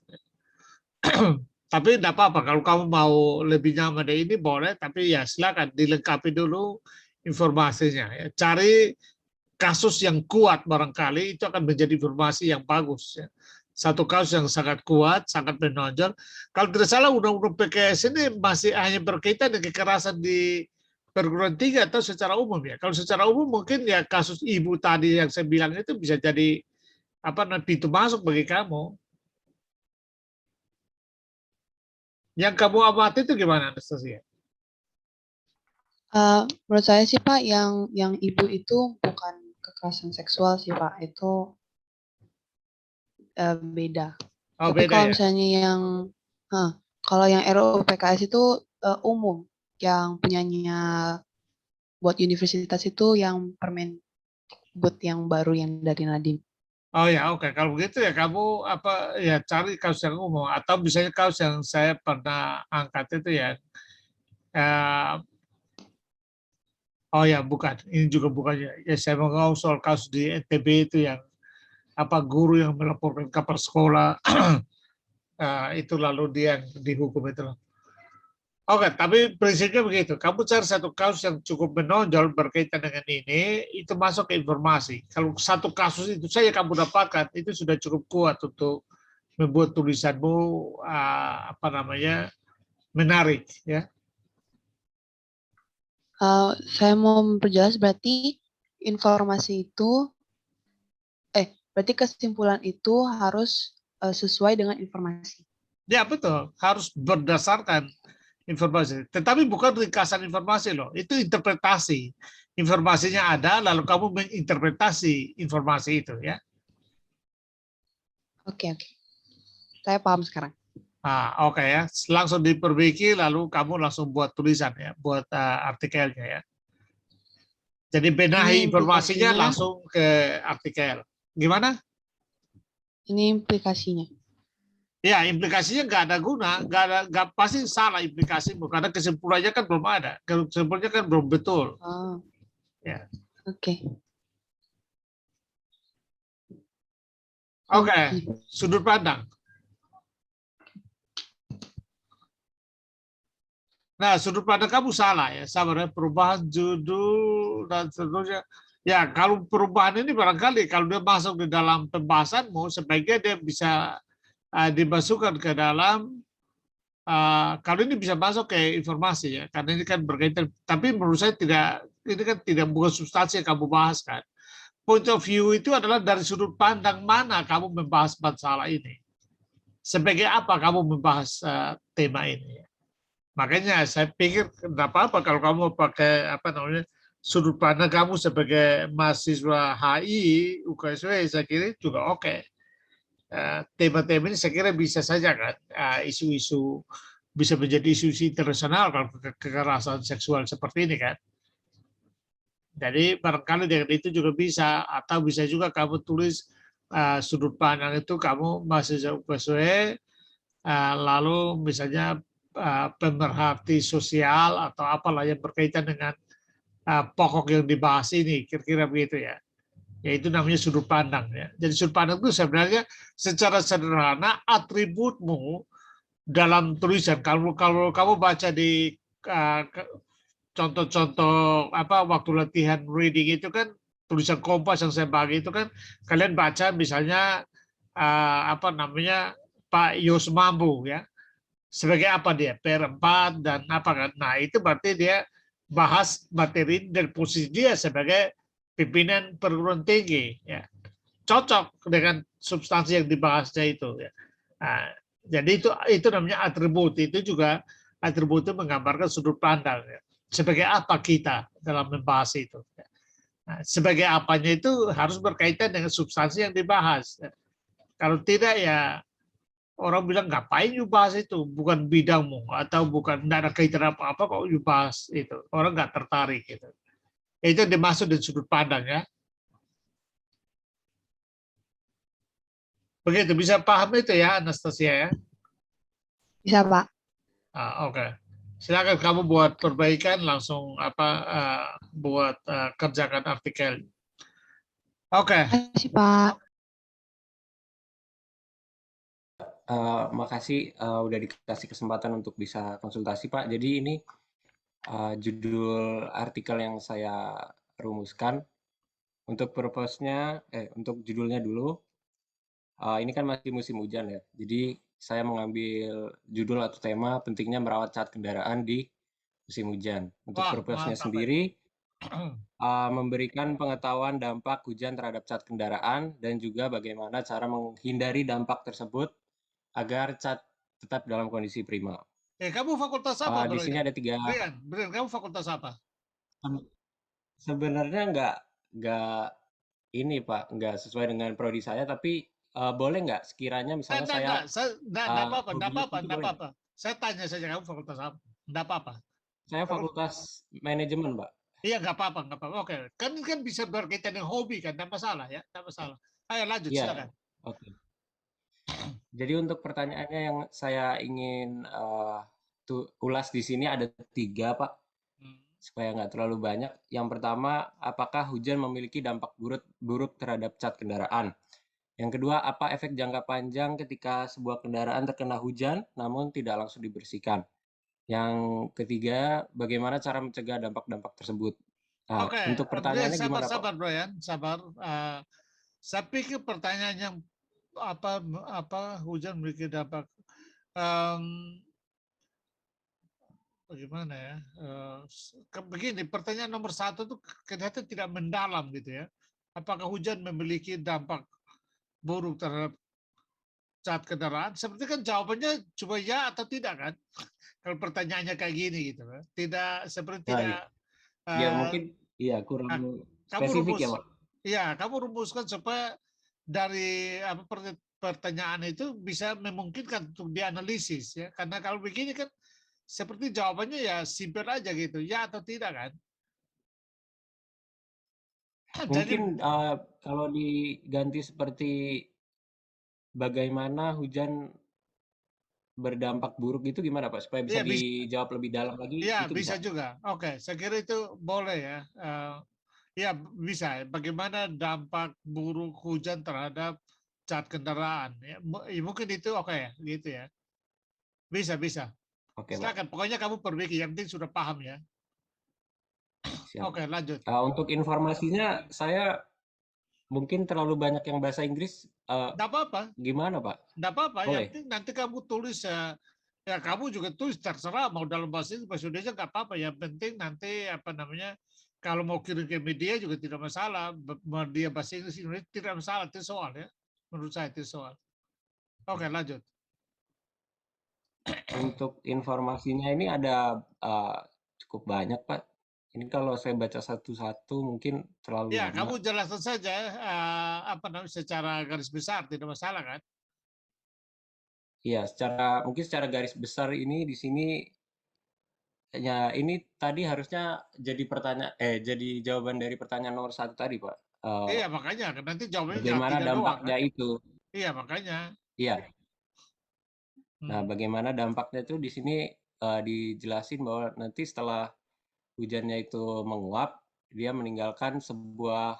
Tapi tidak apa-apa kalau kamu mau lebih nyaman dari ini boleh, tapi ya silakan dilengkapi dulu informasinya. Ya. Cari kasus yang kuat barangkali itu akan menjadi informasi yang bagus. Ya. Satu kasus yang sangat kuat, sangat menonjol. Kalau tidak salah undang-undang PKS ini masih hanya berkaitan dengan kekerasan di perguruan tinggi atau secara umum ya. Kalau secara umum mungkin ya kasus ibu tadi yang saya bilang itu bisa jadi apa pintu masuk bagi kamu. Yang kamu amati itu gimana, Anastasia? Menurut saya sih Pak, yang ibu itu bukan kekerasan seksual sih Pak, itu beda. Oh, Tapi beda kalau ya? misalnya kalau yang RUU PKS itu umum, yang punyanya buat universitas itu yang Permendikbud yang baru yang dari Nadiem. Oh ya, oke. Kalau begitu ya kamu cari kasus yang umum atau misalnya kasus yang saya pernah angkat itu ya. Oh ya, bukan. Ini juga bukannya. Ya saya mau ngomong soal kasus di NTB itu yang guru yang melaporkan kapal sekolah itu lalu dia dihukum itu. Oke, tapi prinsipnya begitu. Kamu cari satu kasus yang cukup menonjol berkaitan dengan ini, itu masuk ke informasi. Kalau satu kasus itu saja kamu dapatkan, itu sudah cukup kuat untuk membuat tulisanmu menarik, ya. Saya mau memperjelas berarti informasi itu, berarti kesimpulan itu harus sesuai dengan informasi. Ya betul, harus berdasarkan informasi. Tetapi bukan ringkasan informasi loh, itu interpretasi. Informasinya ada, lalu kamu menginterpretasi informasi itu ya. Oke. Saya paham sekarang. Oke ya, langsung diperbaiki, lalu kamu langsung buat tulisan ya, buat artikelnya ya. Jadi benahi Ini informasinya implikasinya? langsung ke artikel. Gimana? Ini implikasinya. Ya, implikasinya nggak ada guna, nggak pasti salah implikasimu karena kesimpulannya kan belum ada, kesimpulannya kan belum betul. Ya. Oke. Oke, sudut pandang. Nah, sudut pandang kamu salah ya, sama dengan perubahan judul dan seterusnya. Ya, kalau perubahan ini barangkali kalau dia masuk di dalam pembahasanmu, sebaiknya dia bisa dimasukkan ke dalam. Kalau ini bisa masuk ke informasi ya, karena ini kan berkaitan. Tapi menurut saya ini kan bukan substansi yang kamu bahas kan. Point of view itu adalah dari sudut pandang mana kamu membahas masalah ini. Sebagai apa kamu membahas tema ini. Makanya saya pikir tidak apa-apa kalau kamu pakai sudut pandang kamu sebagai mahasiswa HI, UKSW, saya kira juga oke. Tema-tema ini saya kira bisa saja kan, isu-isu bisa menjadi isu-isu internasional kalau kekerasan seksual seperti ini kan. Jadi barangkali dengan itu juga bisa, atau bisa juga kamu tulis sudut pandang itu kamu mahasiswa UKSW, lalu misalnya pemerhati sosial atau apalah yang berkaitan dengan pokok yang dibahas ini, kira-kira begitu ya. Yaitu namanya sudut pandang ya. Jadi sudut pandang itu sebenarnya secara sederhana atributmu dalam tulisan. Kalau kamu baca di contoh-contoh waktu latihan reading itu kan tulisan Kompas yang saya bagi itu kan kalian baca misalnya Pak Yos Mambu ya. Sebagai apa dia? PR4 dan apa kan. Nah, itu berarti dia bahas materi dan posisi dia sebagai pimpinan perguruan tinggi ya. Cocok dengan substansi yang dibahasnya itu ya. Nah, jadi itu namanya atribut. Itu juga atribut itu menggambarkan sudut pandang ya. Sebagai apa kita dalam membahas itu. Ya. Nah, sebagai apanya itu harus berkaitan dengan substansi yang dibahas. Ya. Kalau tidak ya orang bilang ngapain you bahas itu, bukan bidangmu atau bukan tidak ada kaitan apa-apa kok you bahas itu, orang nggak tertarik gitu. Itu dimaksud di sudut pandang ya. Begitu, bisa paham itu ya Anastasia ya? Bisa Pak. Oke. Silakan kamu buat perbaikan langsung buat kerjakan artikel. Oke. Terima kasih Pak. Makasih udah dikasih kesempatan untuk bisa konsultasi Pak. Jadi ini judul artikel yang saya rumuskan. Untuk purpose-nya, untuk judulnya dulu. Ini kan masih musim hujan ya. Jadi saya mengambil judul atau tema pentingnya merawat cat kendaraan di musim hujan. Untuk purpose-nya sendiri memberikan pengetahuan dampak hujan terhadap cat kendaraan dan juga bagaimana cara menghindari dampak tersebut agar cat tetap dalam kondisi prima. Kamu fakultas apa, Di Bro? sini ada 3. Brian, kamu fakultas apa? Sebenarnya nggak ini Pak, nggak sesuai dengan prodi saya, tapi boleh nggak sekiranya misalnya saya Enggak apa-apa, enggak hobinya apa-apa, itu enggak boleh nggak? apa-apa. Saya tanya saja kamu fakultas apa? Enggak apa-apa. Saya Fakul- fakultas manajemen Pak. Iya, enggak apa-apa, enggak apa-apa. Oke, kan bisa berkaitan dengan hobi kan, enggak masalah ya, enggak masalah. Ayo lanjut, Iya, silakan. oke. Jadi untuk pertanyaannya yang saya ingin ulas di sini ada 3 Pak, Hmm. supaya nggak terlalu banyak. Yang pertama, apakah hujan memiliki dampak buruk terhadap cat kendaraan? Yang kedua, apa efek jangka panjang ketika sebuah kendaraan terkena hujan namun tidak langsung dibersihkan? Yang ketiga, bagaimana cara mencegah dampak-dampak tersebut? Nah, Oke, untuk Brian, pertanyaannya gimana, Pak? sabar, Brian, sabar. Saya pikir pertanyaan yang apa hujan memiliki dampak. Em, Bagaimana ya? Begini, pertanyaan nomor 1 tuh ternyata tidak mendalam gitu ya. Apakah hujan memiliki dampak buruk terhadap cat kendaraan? Seperti kan jawabannya cuma ya atau tidak kan? Kalau pertanyaannya kayak gini gitu kan. Tidak seperti Nah, tidak ya eh, mungkin ya kurang ah, kamu spesifik rumus ya, Pak. ya kamu rumuskan supaya dari apa pertanyaan itu bisa memungkinkan untuk dianalisis ya. Karena kalau begini kan seperti jawabannya ya simpel aja gitu, ya atau tidak kan. Jadi Mungkin kalau diganti seperti bagaimana hujan berdampak buruk itu gimana, Pak? Supaya bisa ya bisa. dijawab lebih dalam lagi, Ya, itu bisa bisa? juga. Oke, saya kira itu boleh ya. Ya, bisa. Bagaimana dampak buruk hujan terhadap cat kendaraan? Ya, mungkin itu oke ya, gitu ya. Bisa, bisa. Oke, Pak. Silakan. Pokoknya kamu perbaiki. Yang penting sudah paham ya. Siap. Oke, lanjut. Untuk informasinya, saya mungkin terlalu banyak yang bahasa Inggris. Tidak apa-apa. Gimana, Pak? Tidak apa-apa. Yang Boleh? penting nanti kamu tulis ya kamu juga tulis terserah mau dalam bahasa Inggris bahasa Indonesia nggak apa-apa. Yang penting nanti apa namanya kalau mau kirim ke media juga tidak masalah. Media bahasa Inggris Indonesia tidak masalah itu soal ya. Menurut saya itu soal. Oke lanjut. Untuk informasinya ini ada cukup banyak, Pak. Ini kalau saya baca satu-satu mungkin terlalu Ya lama. kamu jelaskan saja apa namanya secara garis besar tidak masalah kan? Iya, mungkin secara garis besar ini di sini ya ini tadi harusnya jadi jawaban dari pertanyaan nomor 1 tadi, Pak. Iya makanya nanti jawabannya jawab Bagaimana tidak doang kan? dampaknya itu? Iya makanya. Iya. Nah, Hmm. bagaimana dampaknya itu di sini dijelasin bahwa nanti setelah hujannya itu menguap, dia meninggalkan sebuah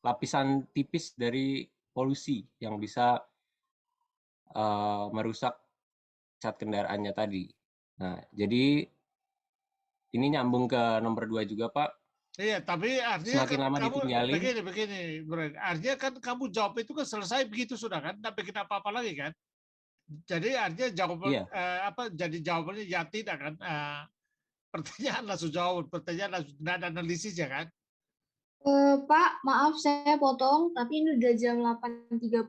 lapisan tipis dari polusi yang bisa merusak cat kendaraannya tadi. Nah, jadi ini nyambung ke nomor 2 juga, Pak. Iya, tapi artinya Semakin kan lama kamu ditinggalin, begini, Bro. Artinya kan kamu jawab itu kan selesai begitu sudah kan, tidak bikin apa-apa lagi kan. Jadi artinya jawaban iya. apa? Jadi jawabannya ya tidak kan. Pertanyaan langsung jawab, pertanyaan langsung tidak ada analisis ya kan. Pak, maaf saya potong, tapi ini udah jam 8.30,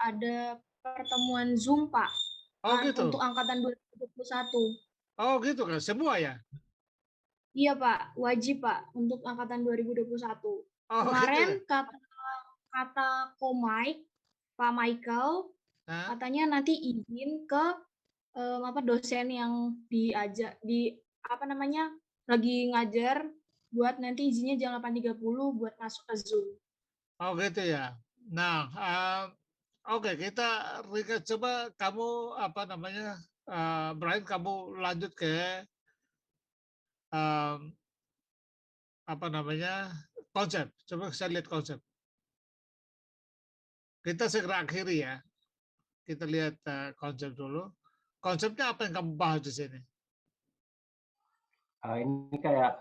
ada pertemuan Zoom, Pak, Oh gitu. untuk angkatan 2021. Oh gitu kan. Semua ya. Iya, Pak, wajib, Pak, untuk angkatan 2021. Oh gitu ya. Kemarin kata Komai, Pak Michael, Hah? katanya nanti izin ke dosen yang lagi ngajar buat nanti izinnya jam 8.30 buat masuk ke Zoom. Oh gitu ya. Nah, oke kita coba kamu apa namanya, Brian kamu lanjut ke apa namanya konsep. Coba saya lihat konsep. Kita segera akhiri ya. Kita lihat konsep dulu. Konsepnya apa yang kamu bahas di sini? Ini kayak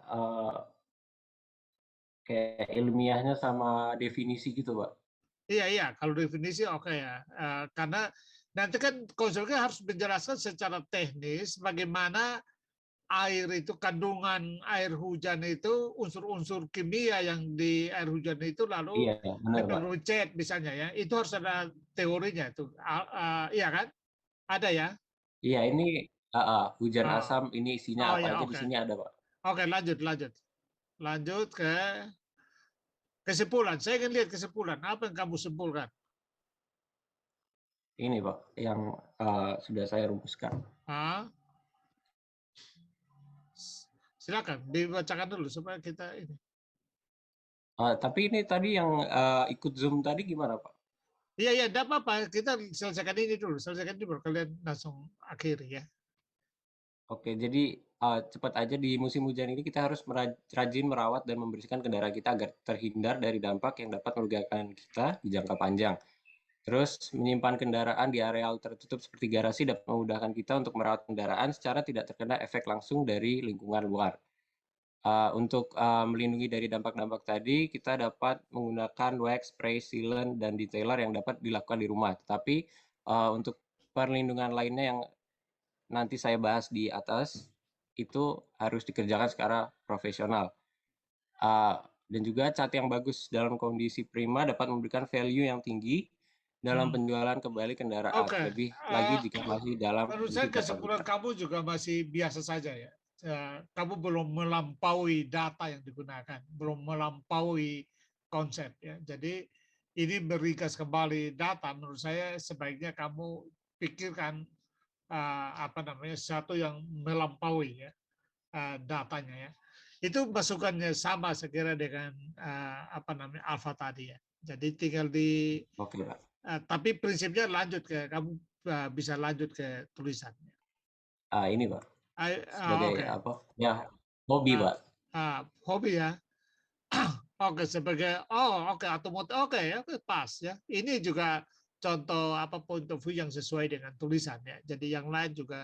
ilmiahnya sama definisi gitu, Pak. Iya. Kalau definisi oke ya. Karena nanti kan konsepnya harus menjelaskan secara teknis bagaimana air itu, kandungan air hujan itu, unsur-unsur kimia yang di air hujan itu lalu Iya, benar, Pak. mengandung cat misalnya ya. Itu harus ada teorinya itu. Iya kan? Ada ya? Iya, ini hujan Oh, asam ini isinya apa ya, aja di oke. sini ada, Pak. Oke, lanjut ke kesimpulan. Saya ingin lihat kesimpulan. Apa yang kamu simpulkan? Ini, Pak, yang sudah saya rumuskan. Ah, silakan dibacakan dulu supaya kita ini. Tapi ini tadi yang ikut Zoom tadi gimana, Pak? Iya, tidak apa-apa. Kita selesaikan ini dulu. Selesaikan ini baru kalian langsung akhiri ya. Oke, jadi cepat aja di musim hujan ini kita harus rajin merawat dan membersihkan kendaraan kita agar terhindar dari dampak yang dapat merugikan kita di jangka panjang. Terus menyimpan kendaraan di area tertutup seperti garasi dapat memudahkan kita untuk merawat kendaraan secara tidak terkena efek langsung dari lingkungan luar. Untuk melindungi dari dampak-dampak tadi, kita dapat menggunakan wax, spray, sealant, dan detailer yang dapat dilakukan di rumah. Tetapi untuk perlindungan lainnya yang nanti saya bahas di atas, itu harus dikerjakan secara profesional. Dan juga cat yang bagus dalam kondisi prima dapat memberikan value yang tinggi dalam penjualan kembali kendaraan. Oke. Lebih lagi jika masih dalam Menurut saya bentuk kesimpulan database. kamu juga masih biasa saja ya. Kamu belum melampaui data yang digunakan, belum melampaui konsep ya. Jadi ini meringkas kembali data. Menurut saya sebaiknya kamu pikirkan satu yang melampaui ya datanya ya. Itu masukannya sama sekira dengan Alpha tadi ya. Jadi tinggal di Oke, Pak. tapi prinsipnya lanjut ke kamu bisa lanjut ke tulisannya. Ini, Pak. Sebagai Oke. apa? Ya, hobi, Pak. Hobi ya. Oke, sebagai otomotif oke, pas ya. Ini juga contoh point of view yang sesuai dengan tulisan ya. Jadi yang lain juga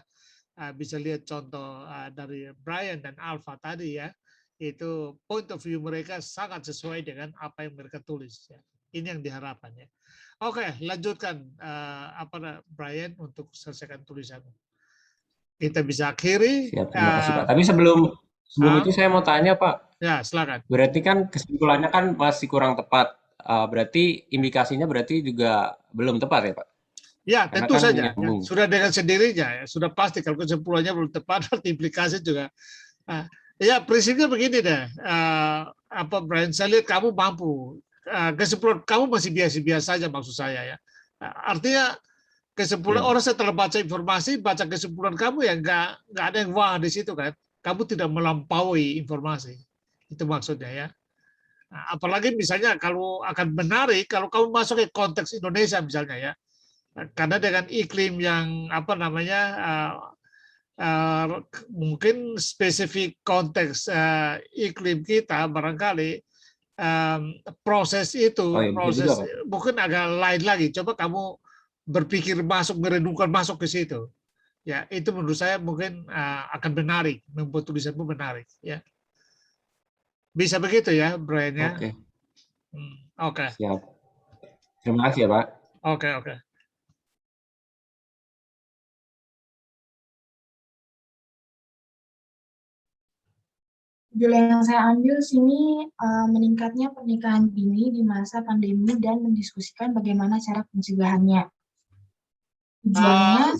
bisa lihat contoh dari Brian dan Alpha tadi ya. Itu point of view mereka sangat sesuai dengan apa yang mereka tulis ya. Ini yang diharapkan ya. Oke, lanjutkan Brian untuk selesaikan tulisanmu. Kita bisa akhiri. Siap, terima kasih, Pak. Tapi sebelum itu saya mau tanya, Pak. Ya, silakan. Berarti kan kesimpulannya kan masih kurang tepat. Berarti indikasinya berarti juga belum tepat ya, Pak? Ya, Karena tentu kan saja. Ya. menyambung. Sudah dengan sendirinya, ya. Sudah pasti kalau kesimpulannya belum tepat, implikasi juga. Ya, prinsipnya begini deh. Brian, saya lihat kamu mampu. Kesimpulan kamu masih biasa-biasa saja maksud saya ya. Artinya kesimpulan orang setelah baca informasi, baca kesimpulan kamu ya nggak ada yang wah di situ kan. Kamu tidak melampaui informasi. Itu maksudnya ya. Nah, apalagi misalnya kalau akan menarik, kalau kamu masuk ke konteks Indonesia misalnya ya. Karena dengan iklim yang mungkin spesifik konteks iklim kita barangkali proses itu mungkin agak lain lagi. Coba kamu berpikir merenungkan masuk ke situ. Ya, itu menurut saya mungkin akan menarik, membuat tulisanmu menarik. Ya, bisa begitu ya, Brian ya. Oke. Oke. Siap. Terima kasih ya, Pak. Oke. Judul yang saya ambil sini meningkatnya pernikahan dini di masa pandemi dan mendiskusikan bagaimana cara pencegahannya.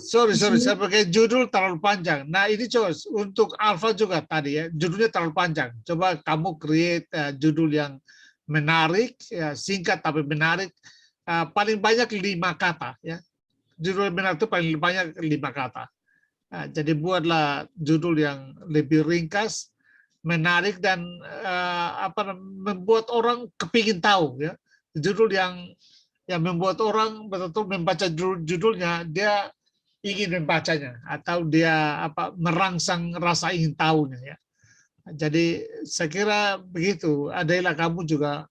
Sorry, saya pakai judul terlalu panjang. Nah, ini coba untuk Alpha juga tadi ya, judulnya terlalu panjang. Coba kamu create judul yang menarik, ya, singkat tapi menarik. Paling banyak 5 kata ya. Judul menarik itu paling banyak 5 kata. Jadi buatlah judul yang lebih ringkas, menarik dan membuat orang kepingin tahu ya. Judul yang membuat orang betul-betul membaca judulnya, dia ingin membacanya atau dia merangsang rasa ingin tahunya ya. Jadi saya kira begitu. Adalah kamu juga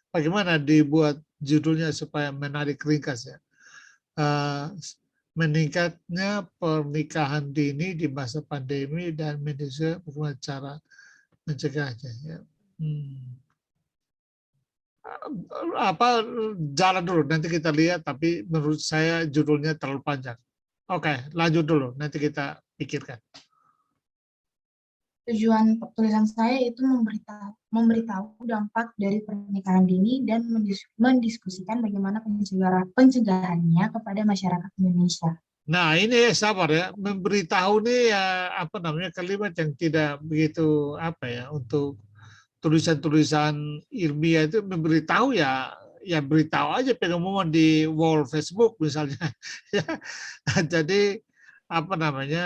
bagaimana dibuat judulnya supaya menarik, ringkas ya. Meningkatnya pernikahan dini di masa pandemi dan medis bagaimana cara mencegahnya ya. Jalan dulu nanti kita lihat, tapi menurut saya judulnya terlalu panjang. Oke, lanjut dulu nanti kita pikirkan. Tujuan tulisan saya itu memberitahu dampak dari pernikahan dini dan mendiskusikan bagaimana pencegahannya kepada masyarakat Indonesia. Nah, ini sabar ya, memberitahu nih ya apa namanya kalimat yang tidak begitu apa ya untuk tulisan-tulisan ilmiah itu memberitahu ya ya beritahu aja pengumuman di wall Facebook misalnya. Ya. Jadi apa namanya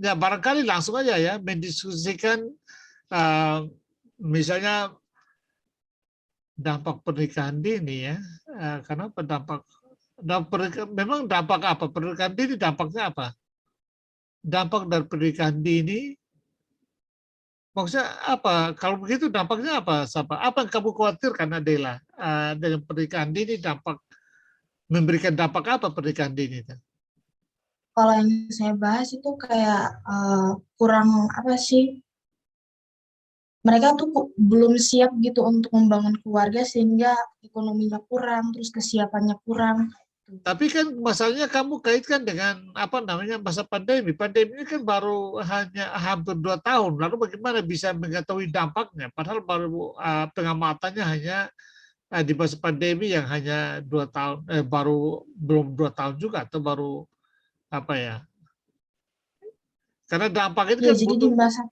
ya barangkali langsung aja ya mendiskusikan misalnya dampak pernikahan dini ya. Kenapa memang dampak apa pernikahan dini, dampaknya apa? Dampak dari pernikahan dini maksudnya apa? Kalau begitu dampaknya apa? Apa yang kamu khawatirkan Adela dengan pernikahan dini, memberikan dampak apa pernikahan dini itu? Kalau yang saya bahas itu kayak kurang apa sih? Mereka tuh belum siap gitu untuk membangun keluarga sehingga ekonominya kurang, terus kesiapannya kurang. Tapi kan masalahnya kamu kaitkan dengan apa namanya masa pandemi. Pandemi ini kan baru hanya hampir 2 tahun. Lalu bagaimana bisa mengetahui dampaknya? Padahal baru pengamatannya hanya di masa pandemi yang hanya 2 tahun, baru belum 2 tahun juga atau baru apa ya? Karena dampak itu Iya, kan jadi di masa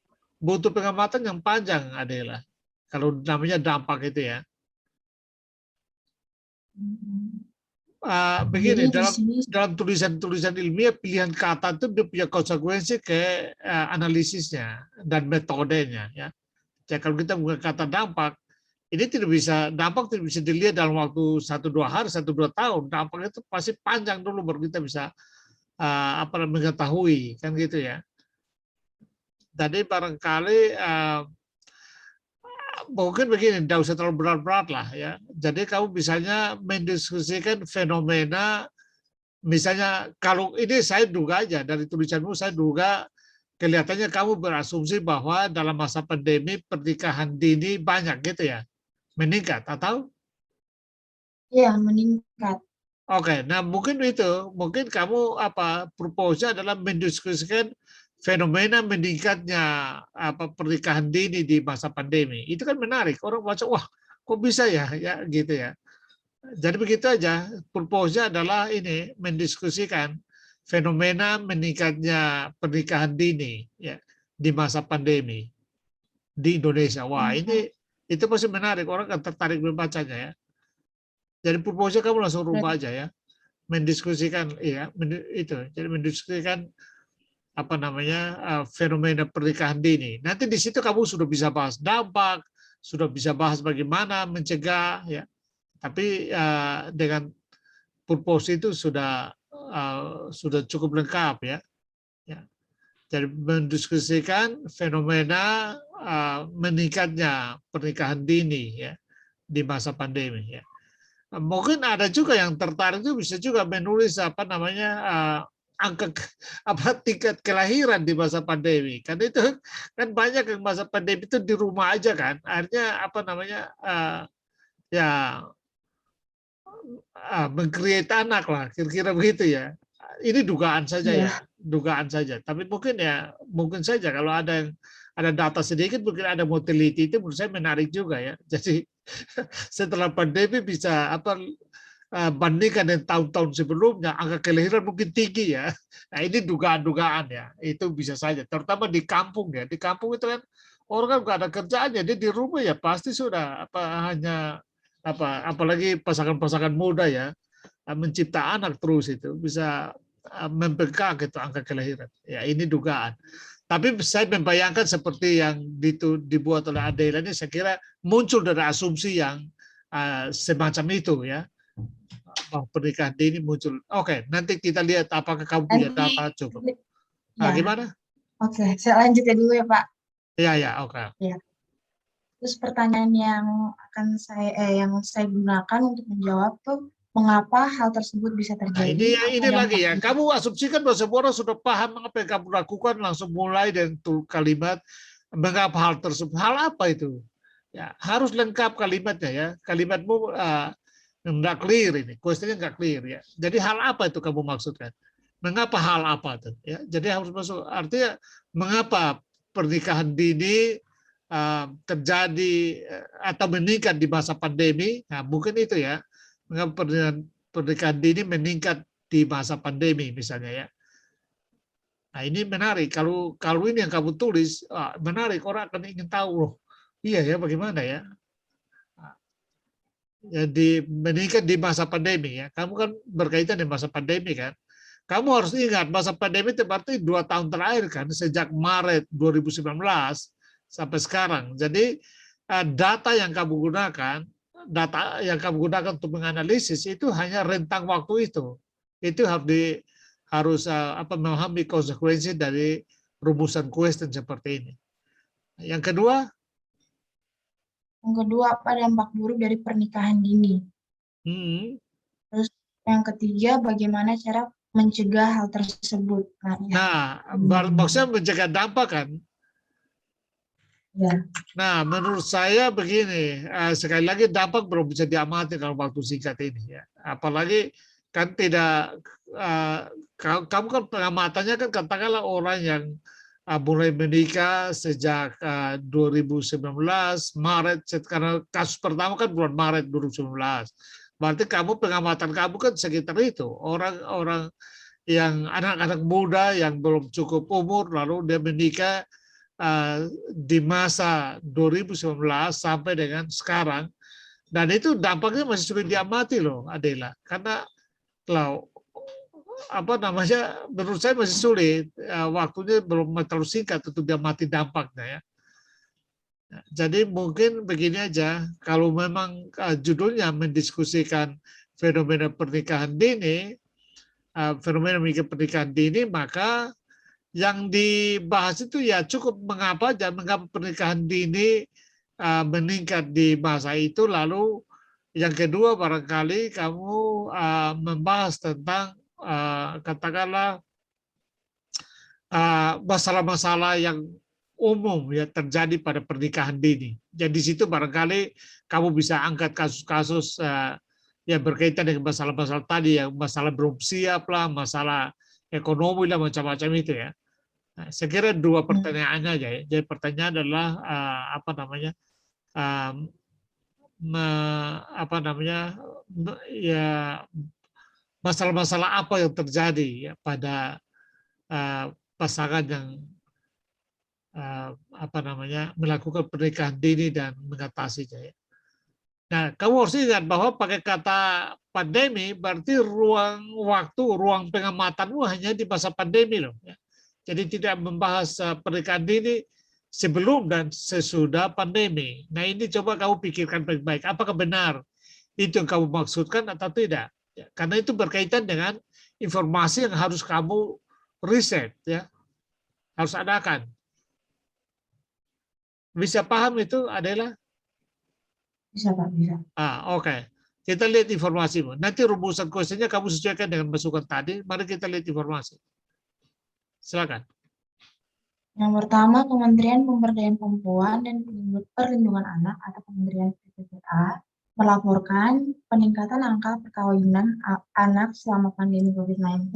butuh pengamatan yang panjang, Adela. Kalau namanya dampak itu ya. Begini, jadi di sini dalam tulisan-tulisan ilmiah pilihan kata itu dia punya konsekuensi ke analisisnya dan metodenya ya. Jadi kalau kita buka kata dampak, ini dampak tidak bisa dilihat dalam waktu 1-2 hari, 1-2 tahun. Dampak itu pasti panjang dulu baru kita bisa mengetahui kan gitu ya. Jadi barangkali mungkin begini, tidak usah terlalu berat-berat lah ya. Jadi kamu misalnya mendiskusikan fenomena, misalnya kalau ini saya duga aja dari tulisanmu, saya duga kelihatannya kamu berasumsi bahwa dalam masa pandemi pernikahan dini banyak gitu ya, meningkat atau? ya meningkat. Oke, nah mungkin kamu propose adalah mendiskusikan fenomena meningkatnya pernikahan dini di masa pandemi. Itu kan menarik. Orang baca, wah, kok bisa ya gitu ya. Jadi begitu aja. Propose adalah ini mendiskusikan fenomena meningkatnya pernikahan dini ya di masa pandemi di Indonesia. Wah, ini itu pasti menarik. Orang akan tertarik membacanya ya. Jadi proposal kamu langsung rubah aja ya, mendiskusikan jadi mendiskusikan apa namanya fenomena pernikahan dini. Nanti di situ kamu sudah bisa bahas dampak, sudah bisa bahas bagaimana mencegah ya. Tapi dengan purpose itu sudah cukup lengkap ya. Jadi mendiskusikan fenomena meningkatnya pernikahan dini ya di masa pandemi ya. Mungkin ada juga yang tertarik itu bisa juga menulis angka tingkat kelahiran di masa pandemi. Kan itu kan banyak yang masa pandemi itu di rumah aja kan. Akhirnya meng-create anak lah, kira-kira begitu ya. Ini dugaan saja ya, dugaan saja. Tapi mungkin saja kalau ada data sedikit, mungkin ada mau teliti, itu menurut saya menarik juga ya. Jadi setelah pandemi bisa bandingkan dengan tahun-tahun sebelumnya, angka kelahiran mungkin tinggi ya. Nah ini dugaan-dugaan ya, itu bisa saja. Terutama di kampung ya, di kampung itu kan orang kan nggak ada kerjaannya, dia di rumah ya pasti sudah apalagi pasangan-pasangan muda ya, mencipta anak terus itu bisa membengkak gitu angka kelahiran. Ya ini dugaan. Tapi saya membayangkan seperti yang dibuat oleh Adela ini, saya kira muncul dari asumsi yang semacam itu ya. Bahwa pernikahan dini muncul. Oke, nanti kita lihat apakah kamu punya data cukup. Nah, gimana? Oke, saya lanjutkan dulu ya Pak. Ya, oke. Ya. Terus pertanyaan yang saya gunakan untuk menjawab tuh, mengapa hal tersebut bisa terjadi? Nah, ini lagi ya. Kamu asumsikan bahwa semua orang sudah paham apa yang kamu lakukan, langsung mulai dengan kalimat mengapa hal tersebut. Hal apa itu? Ya, harus lengkap kalimatnya ya. Kalimatmu nggak clear ini. Questionnya nggak clear ya. Jadi hal apa itu kamu maksudkan? Mengapa hal apa itu? Ya, jadi harus masuk. Artinya mengapa pernikahan dini terjadi atau meningkat di masa pandemi? Nah, mungkin itu ya. Mengapa pernikahan dini meningkat di masa pandemi misalnya ya. Nah ini menarik, kalau ini yang kamu tulis, menarik, orang akan ingin tahu loh. Iya ya, bagaimana ya? Jadi menikah di masa pandemi ya, kamu kan berkaitan dengan masa pandemi kan. Kamu harus ingat masa pandemi itu berarti 2 tahun terakhir kan, sejak Maret 2019 sampai sekarang. Jadi data yang kamu gunakan untuk menganalisis itu hanya rentang waktu itu. Itu harus memahami konsekuensi dari rumusan question seperti ini. Yang kedua, apa dampak buruk dari pernikahan dini? Terus yang ketiga, bagaimana cara mencegah hal tersebut? Maksudnya mencegah dampak kan? Ya. Nah, menurut saya begini, sekali lagi dampak belum bisa diamati dalam waktu singkat ini ya. Apalagi kan tidak, kamu kan pengamatannya kan katakanlah orang yang mulai menikah sejak 2019 Maret, karena kasus pertama kan bulan Maret 2019. Berarti pengamatan kamu kan sekitar itu, orang-orang yang anak-anak muda yang belum cukup umur lalu dia menikah di masa 2019 sampai dengan sekarang, dan itu dampaknya masih sulit diamati loh Adela, karena menurut saya masih sulit, waktunya belum terlalu singkat untuk diamati dampaknya ya. Jadi mungkin begini aja, kalau memang judulnya mendiskusikan fenomena pernikahan dini, maka yang dibahas itu ya cukup mengapa pernikahan dini meningkat di masa itu. Lalu yang kedua barangkali kamu membahas tentang katakanlah masalah-masalah yang umum ya terjadi pada pernikahan dini. Jadi di situ barangkali kamu bisa angkat kasus-kasus yang berkaitan dengan masalah-masalah tadi, yang masalah belum siap lah, masalah ekonomi lah, macam-macam itu ya. Nah, saya kira 2 pertanyaannya aja ya. Jadi pertanyaan adalah masalah-masalah apa yang terjadi ya pada pasangan yang melakukan pernikahan dini dan mengatasinya ya. Nah, kamu harus ingat bahwa pakai kata pandemi berarti ruang pengamatanmu hanya di masa pandemi loh ya. Jadi tidak membahas pernikahan dini sebelum dan sesudah pandemi. Nah, ini coba kamu pikirkan baik-baik, apakah benar itu yang kamu maksudkan atau tidak. Ya, karena itu berkaitan dengan informasi yang harus kamu riset ya, harus adakan. Bisa paham itu Adela? Bisa Pak, bisa. Oke. Kita lihat informasimu. Nanti rumusan questionnya kamu sesuaikan dengan masukan tadi. Mari kita lihat informasi. Silakan. Yang pertama, Kementerian Pemberdayaan Perempuan dan Perlindungan Anak atau Kementerian PPPA melaporkan peningkatan angka perkawinan anak selama pandemi COVID-19.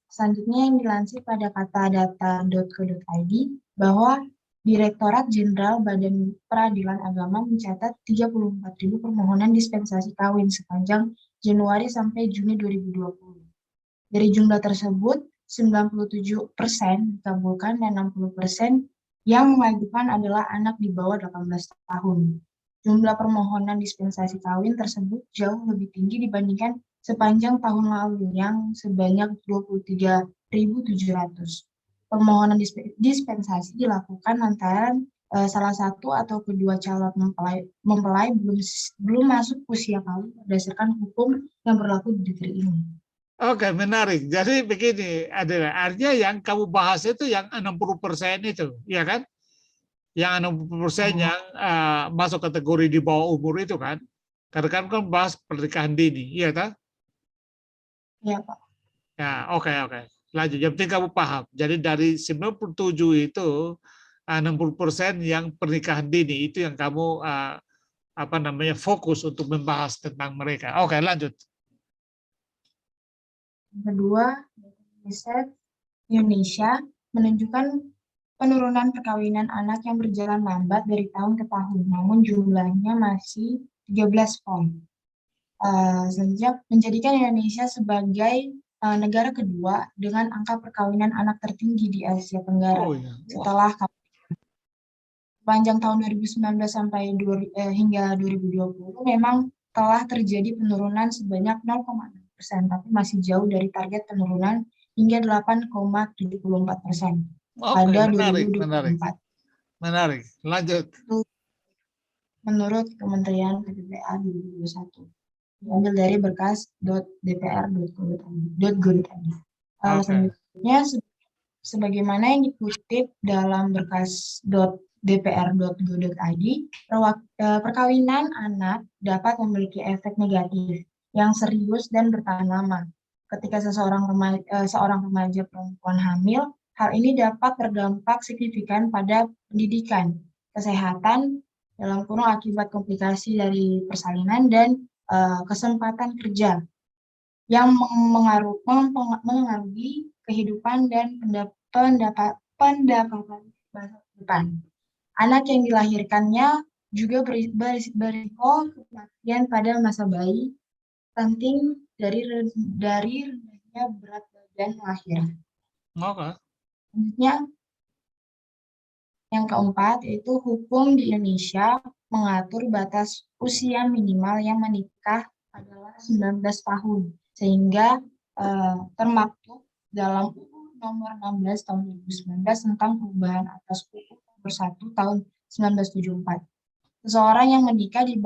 Selanjutnya yang dilansir pada katadata.co.id bahwa Direktorat Jenderal Badan Peradilan Agama mencatat 34.000 permohonan dispensasi kawin sepanjang Januari sampai Juni 2020. Dari jumlah tersebut, 97% dikabulkan dan 60% yang mengajukan adalah anak di bawah 18 tahun. Jumlah permohonan dispensasi kawin tersebut jauh lebih tinggi dibandingkan sepanjang tahun lalu yang sebanyak 23.700. Permohonan dispensasi dilakukan antara salah satu atau kedua calon mempelai belum masuk usia kawin berdasarkan hukum yang berlaku di negeri ini. Oke, menarik. Jadi begini, artinya yang kamu bahas itu yang 60% itu, ya kan? Yang 60% yang masuk kategori di bawah umur itu kan? Karena kan bahas pernikahan dini, iya kan? Iya, Pak. Ya, oke. Lanjut, yang penting kamu paham. Jadi dari 97 itu 60% yang pernikahan dini itu yang kamu fokus untuk membahas tentang mereka. Oke, lanjut. Yang kedua, riset Indonesia menunjukkan penurunan perkawinan anak yang berjalan lambat dari tahun ke tahun, namun jumlahnya masih 13 poin. Selanjutnya, menjadikan Indonesia sebagai negara kedua dengan angka perkawinan anak tertinggi di Asia Tenggara Oh ya. Wah. setelah panjang tahun 2019 sampai hingga 2020 memang telah terjadi penurunan sebanyak 0,6%, tapi masih jauh dari target penurunan hingga 8,74% Oke, pada menarik, 2024. menarik. Lanjut. Menurut Kementerian PPPA 2021. Diambil dari berkas.dpr.go.id. Selanjutnya, sebagaimana yang dikutip dalam berkas.dpr.go.id, perkawinan anak dapat memiliki efek negatif yang serius dan bertahan lama. Ketika seorang remaja perempuan hamil, hal ini dapat berdampak signifikan pada pendidikan, kesehatan, dalam kurung akibat komplikasi dari persalinan dan kesempatan kerja yang mengaruhi kehidupan dan pendapatan masa depan. Anak yang dilahirkannya juga berisiko kematian pada masa bayi, stunting dari rendahnya berat badan lahir. Oke. Selanjutnya, yang keempat, yaitu hukum di Indonesia mengatur batas usia minimal yang menikah adalah 19 tahun, sehingga termaktub dalam UU Nomor 16 Tahun 2019 tentang perubahan atas UU Nomor 1 Tahun 1974. Seseorang yang menikah di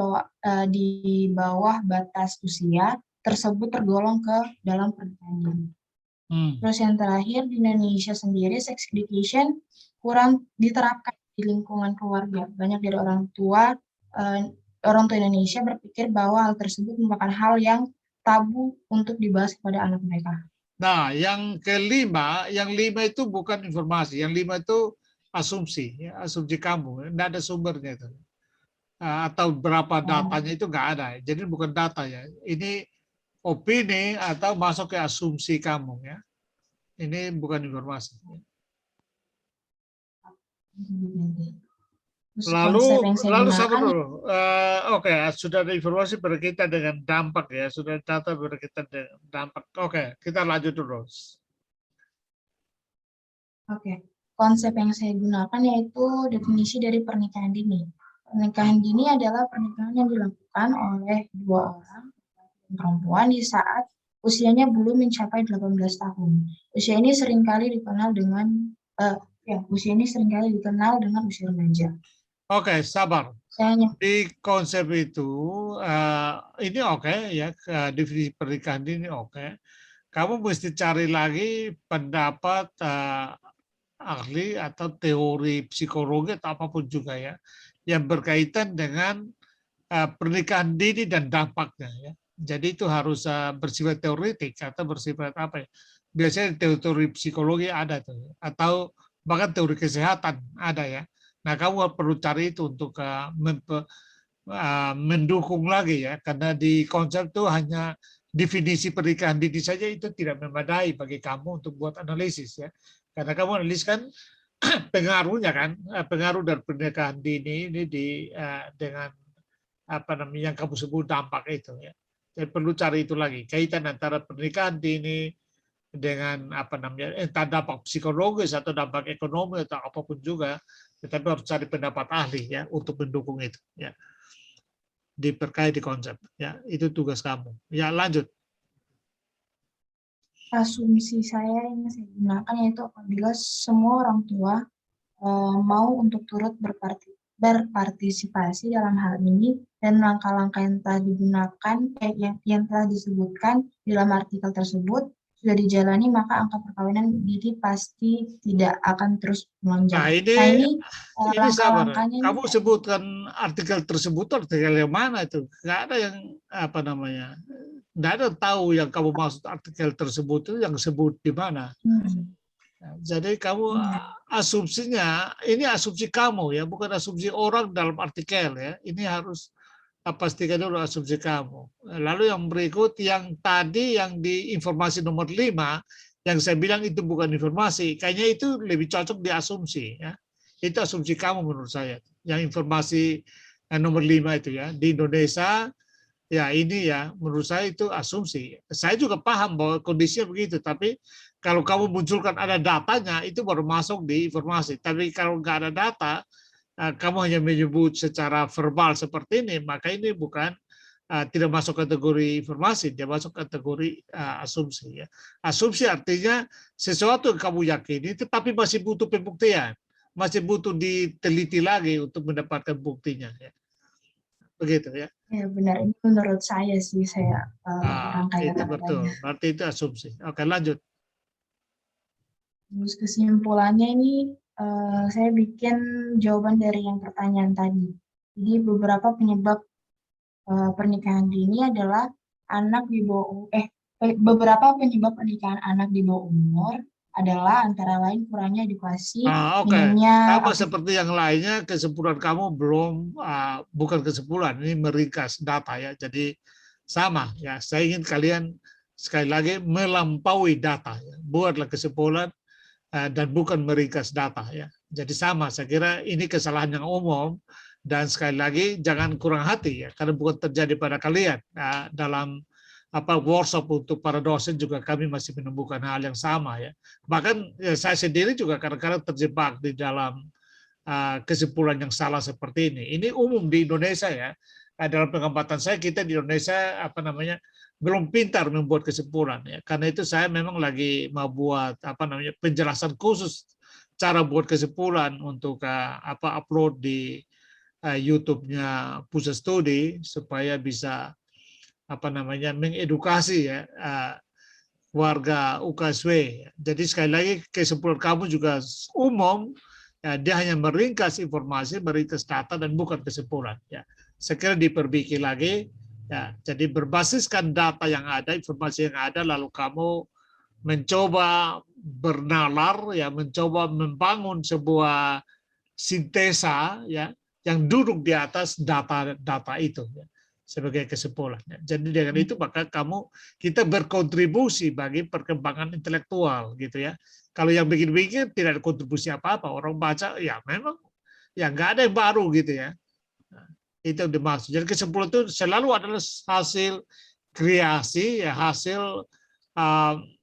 bawah batas usia tersebut tergolong ke dalam pernikahan dini. Terus yang terakhir, di Indonesia sendiri sex education kurang diterapkan di lingkungan keluarga. Banyak dari orang tua Indonesia berpikir bahwa hal tersebut merupakan hal yang tabu untuk dibahas kepada anak mereka. Nah, yang kelima, yang lima itu bukan informasi, yang lima itu asumsi, ya, asumsi kamu, tidak ada sumbernya itu, atau berapa datanya itu nggak ada, jadi bukan data ya, ini opini atau masuk ke asumsi kamu ya, ini bukan informasi. Lalu sabar dulu. Oke, sudah ada informasi berkaitan dengan dampak ya, sudah data berkaitan dengan dampak. Oke, kita lanjut dulu. Oke, konsep yang saya gunakan yaitu definisi dari pernikahan dini. Pernikahan dini adalah pernikahan yang dilakukan oleh dua orang perempuan di saat usianya belum mencapai 18 tahun. Usia ini seringkali dikenal dengan usia remaja. Oke, sabar. Di konsep itu, ini oke ya, definisi pernikahan ini oke. Kamu mesti cari lagi pendapat ahli atau teori psikologi atau apapun juga ya, yang berkaitan dengan pernikahan dini dan dampaknya ya. Jadi itu harus bersifat teoretik atau bersifat apa ya? Biasanya teori psikologi ada tuh, atau bahkan teori kesehatan ada ya. Nah, kamu perlu cari itu untuk mendukung lagi ya, karena di konsep itu hanya definisi pernikahan dini saja itu tidak memadai bagi kamu untuk buat analisis ya, karena kamu analisis kan pengaruhnya kan, pengaruh dari pernikahan dini ini dengan apa namanya yang kamu sebut dampak itu ya. Jadi perlu cari itu lagi, kaitan antara pernikahan dini dengan apa namanya entah dampak psikologis atau dampak ekonomi atau apapun juga, tetapi harus cari pendapat ahli ya untuk mendukung itu ya, diperkaya di konsep ya, itu tugas kamu ya. Lanjut. Asumsi saya yang saya gunakan yaitu apabila semua orang tua mau untuk turut berpartisipasi dalam hal ini dan langkah-langkah yang telah digunakan yang telah disebutkan dalam artikel tersebut sudah dijalani, maka angka perkawinan dini pasti tidak akan terus melonjak. Nah ini langkah-langkahnya kamu sebutkan artikel tersebut, artikel yang mana itu? Nggak ada yang apa namanya, nggak ada tahu yang kamu maksud artikel tersebut itu yang sebut di mana. Jadi kamu asumsinya, ini asumsi kamu ya, bukan asumsi orang dalam artikel ya. Ini harus pastikan dulu asumsi kamu. Lalu yang berikut, yang tadi yang di informasi nomor 5, yang saya bilang itu bukan informasi, kayaknya itu lebih cocok di asumsi ya. Itu asumsi kamu menurut saya. Yang informasi nomor 5 itu ya, di Indonesia Ya ini ya, menurut saya itu asumsi. Saya juga paham bahwa kondisinya begitu, tapi kalau kamu munculkan ada datanya, itu baru masuk di informasi. Tapi kalau nggak ada data, kamu hanya menyebut secara verbal seperti ini, maka ini bukan tidak masuk kategori informasi, dia masuk kategori asumsi. Ya. Asumsi artinya sesuatu yang kamu yakini, tetapi masih butuh pembuktian, masih butuh diteliti lagi untuk mendapatkan buktinya. Ya. Begitu ya. Ya benar, ini menurut saya sih, saya orang kayak Itu betul, katanya. berarti itu asumsi. Oke, lanjut. Terus kesimpulannya ini saya bikin jawaban dari yang pertanyaan tadi. Jadi beberapa penyebab pernikahan dini adalah anak di bawah beberapa penyebab pernikahan anak di bawah umur adalah antara lain kurangnya edukasi, Oke. minimnya Sama seperti yang lainnya, kesimpulan kamu belum, bukan kesimpulan, ini meringkas data ya. Jadi sama ya, saya ingin kalian sekali lagi melampaui data. Ya. Buatlah kesimpulan dan bukan meringkas data ya. Jadi sama, saya kira ini kesalahan yang umum dan sekali lagi jangan kurang hati ya, karena bukan terjadi pada kalian. Dalam workshop untuk para dosen juga kami masih menemukan hal yang sama ya. Bahkan saya sendiri juga kadang-kadang terjebak di dalam kesimpulan yang salah seperti ini. Ini umum di Indonesia ya. Dalam pengamatan saya, kita di Indonesia belum pintar membuat kesimpulan ya. Karena itu saya memang lagi mau buat penjelasan khusus cara buat kesimpulan untuk upload di YouTube-nya Pusat Studi supaya bisa mengedukasi ya warga UKSW. Jadi sekali lagi kesimpulan kamu juga umum, ya, dia hanya meringkas informasi, meringkas data dan bukan kesimpulan. Ya, saya kira diperbaiki lagi. Ya, jadi berbasiskan data yang ada, informasi yang ada, lalu kamu mencoba bernalar, ya, mencoba membangun sebuah sintesa, ya, yang duduk di atas data itu. Ya, sebagai kesimpulan. Jadi dengan itu maka kita berkontribusi bagi perkembangan intelektual gitu ya. Kalau yang bikin-bikin tidak ada kontribusi apa-apa, orang baca ya memang ya nggak ada yang baru gitu ya. Nah, itu yang dimaksud. Jadi kesimpulan itu selalu adalah hasil kreasi ya, hasil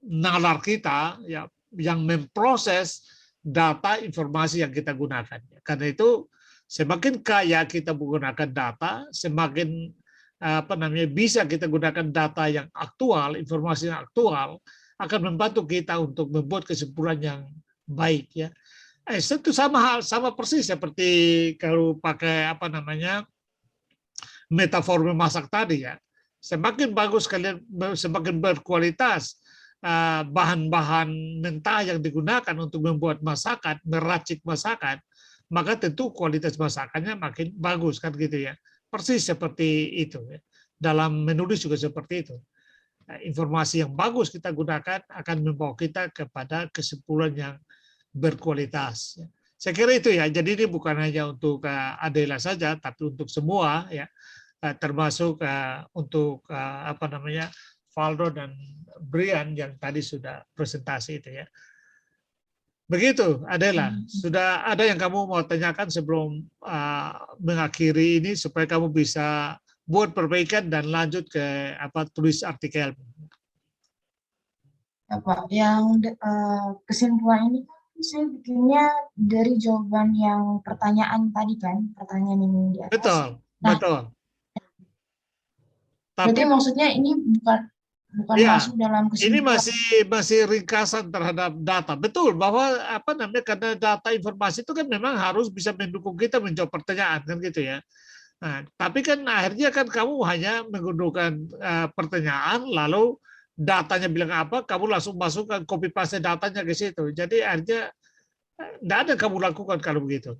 nalar kita ya yang memproses data informasi yang kita gunakan. Karena itu semakin kaya kita menggunakan data, semakin bisa kita gunakan data yang aktual, informasi yang aktual, akan membantu kita untuk membuat kesimpulan yang baik ya. Itu sama persis seperti kalau pakai metafor memasak tadi ya. Semakin bagus kalian, semakin berkualitas bahan-bahan mentah yang digunakan untuk membuat masakan, meracik masakan, maka tentu kualitas masakannya makin bagus kan gitu ya. Persis seperti itu. Dalam menulis juga seperti itu. Informasi yang bagus kita gunakan akan membawa kita kepada kesimpulan yang berkualitas. Saya kira itu ya. Jadi ini bukan hanya untuk Adela saja, tapi untuk semua ya, termasuk untuk Valdo dan Brian yang tadi sudah presentasi itu ya. Begitu, Adela. Sudah ada yang kamu mau tanyakan sebelum mengakhiri ini supaya kamu bisa buat perbaikan dan lanjut ke tulis artikel. Ya, Pak, yang kesimpulan ini kan saya bikinnya dari jawaban yang pertanyaan tadi kan, pertanyaan yang di atas. Betul, nah, betul. Berarti maksudnya ini bukan ya, masuk dalam kesimpulan. Ini masih ringkasan terhadap data. Betul bahwa karena data informasi itu kan memang harus bisa mendukung kita menjawab pertanyaan kan gitu ya. Nah, tapi kan akhirnya kan kamu hanya menggunakan pertanyaan lalu datanya bilang apa, kamu langsung masukkan copy paste datanya ke situ. Jadi akhirnya tidak ada kamu lakukan kalau begitu.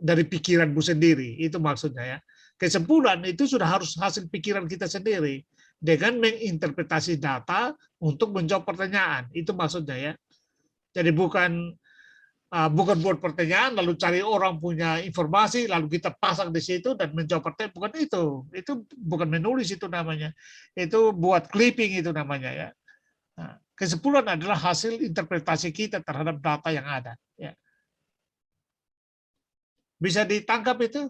Dari pikiranmu sendiri, itu maksudnya ya. Kesimpulan itu sudah harus hasil pikiran kita sendiri dengan menginterpretasi data untuk menjawab pertanyaan. Itu maksudnya ya. Jadi bukan buat pertanyaan lalu cari orang punya informasi lalu kita pasang di situ dan menjawab pertanyaan, bukan itu. Itu bukan menulis itu namanya. Itu buat clipping itu namanya ya. Nah, kesimpulan adalah hasil interpretasi kita terhadap data yang ada ya. Bisa ditangkap itu?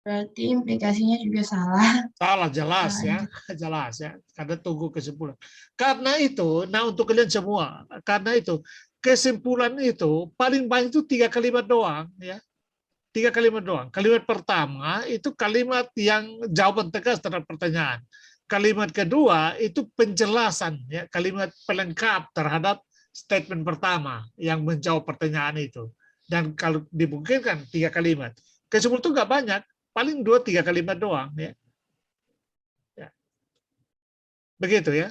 Berarti implikasinya juga salah. Salah jelas ya, jelas ya. Karena tunggu kesimpulan. Karena itu, nah untuk kalian semua, karena itu kesimpulan itu paling banyak itu 3 kalimat doang ya. 3 kalimat doang. Kalimat pertama itu kalimat yang jawaban tegas terhadap pertanyaan. Kalimat kedua itu penjelasan ya, kalimat pelengkap terhadap statement pertama yang menjawab pertanyaan itu. Dan kalau dimungkinkan 3 kalimat. Kesimpulan itu nggak banyak, paling 2-3 kalimat doang ya. Begitu ya.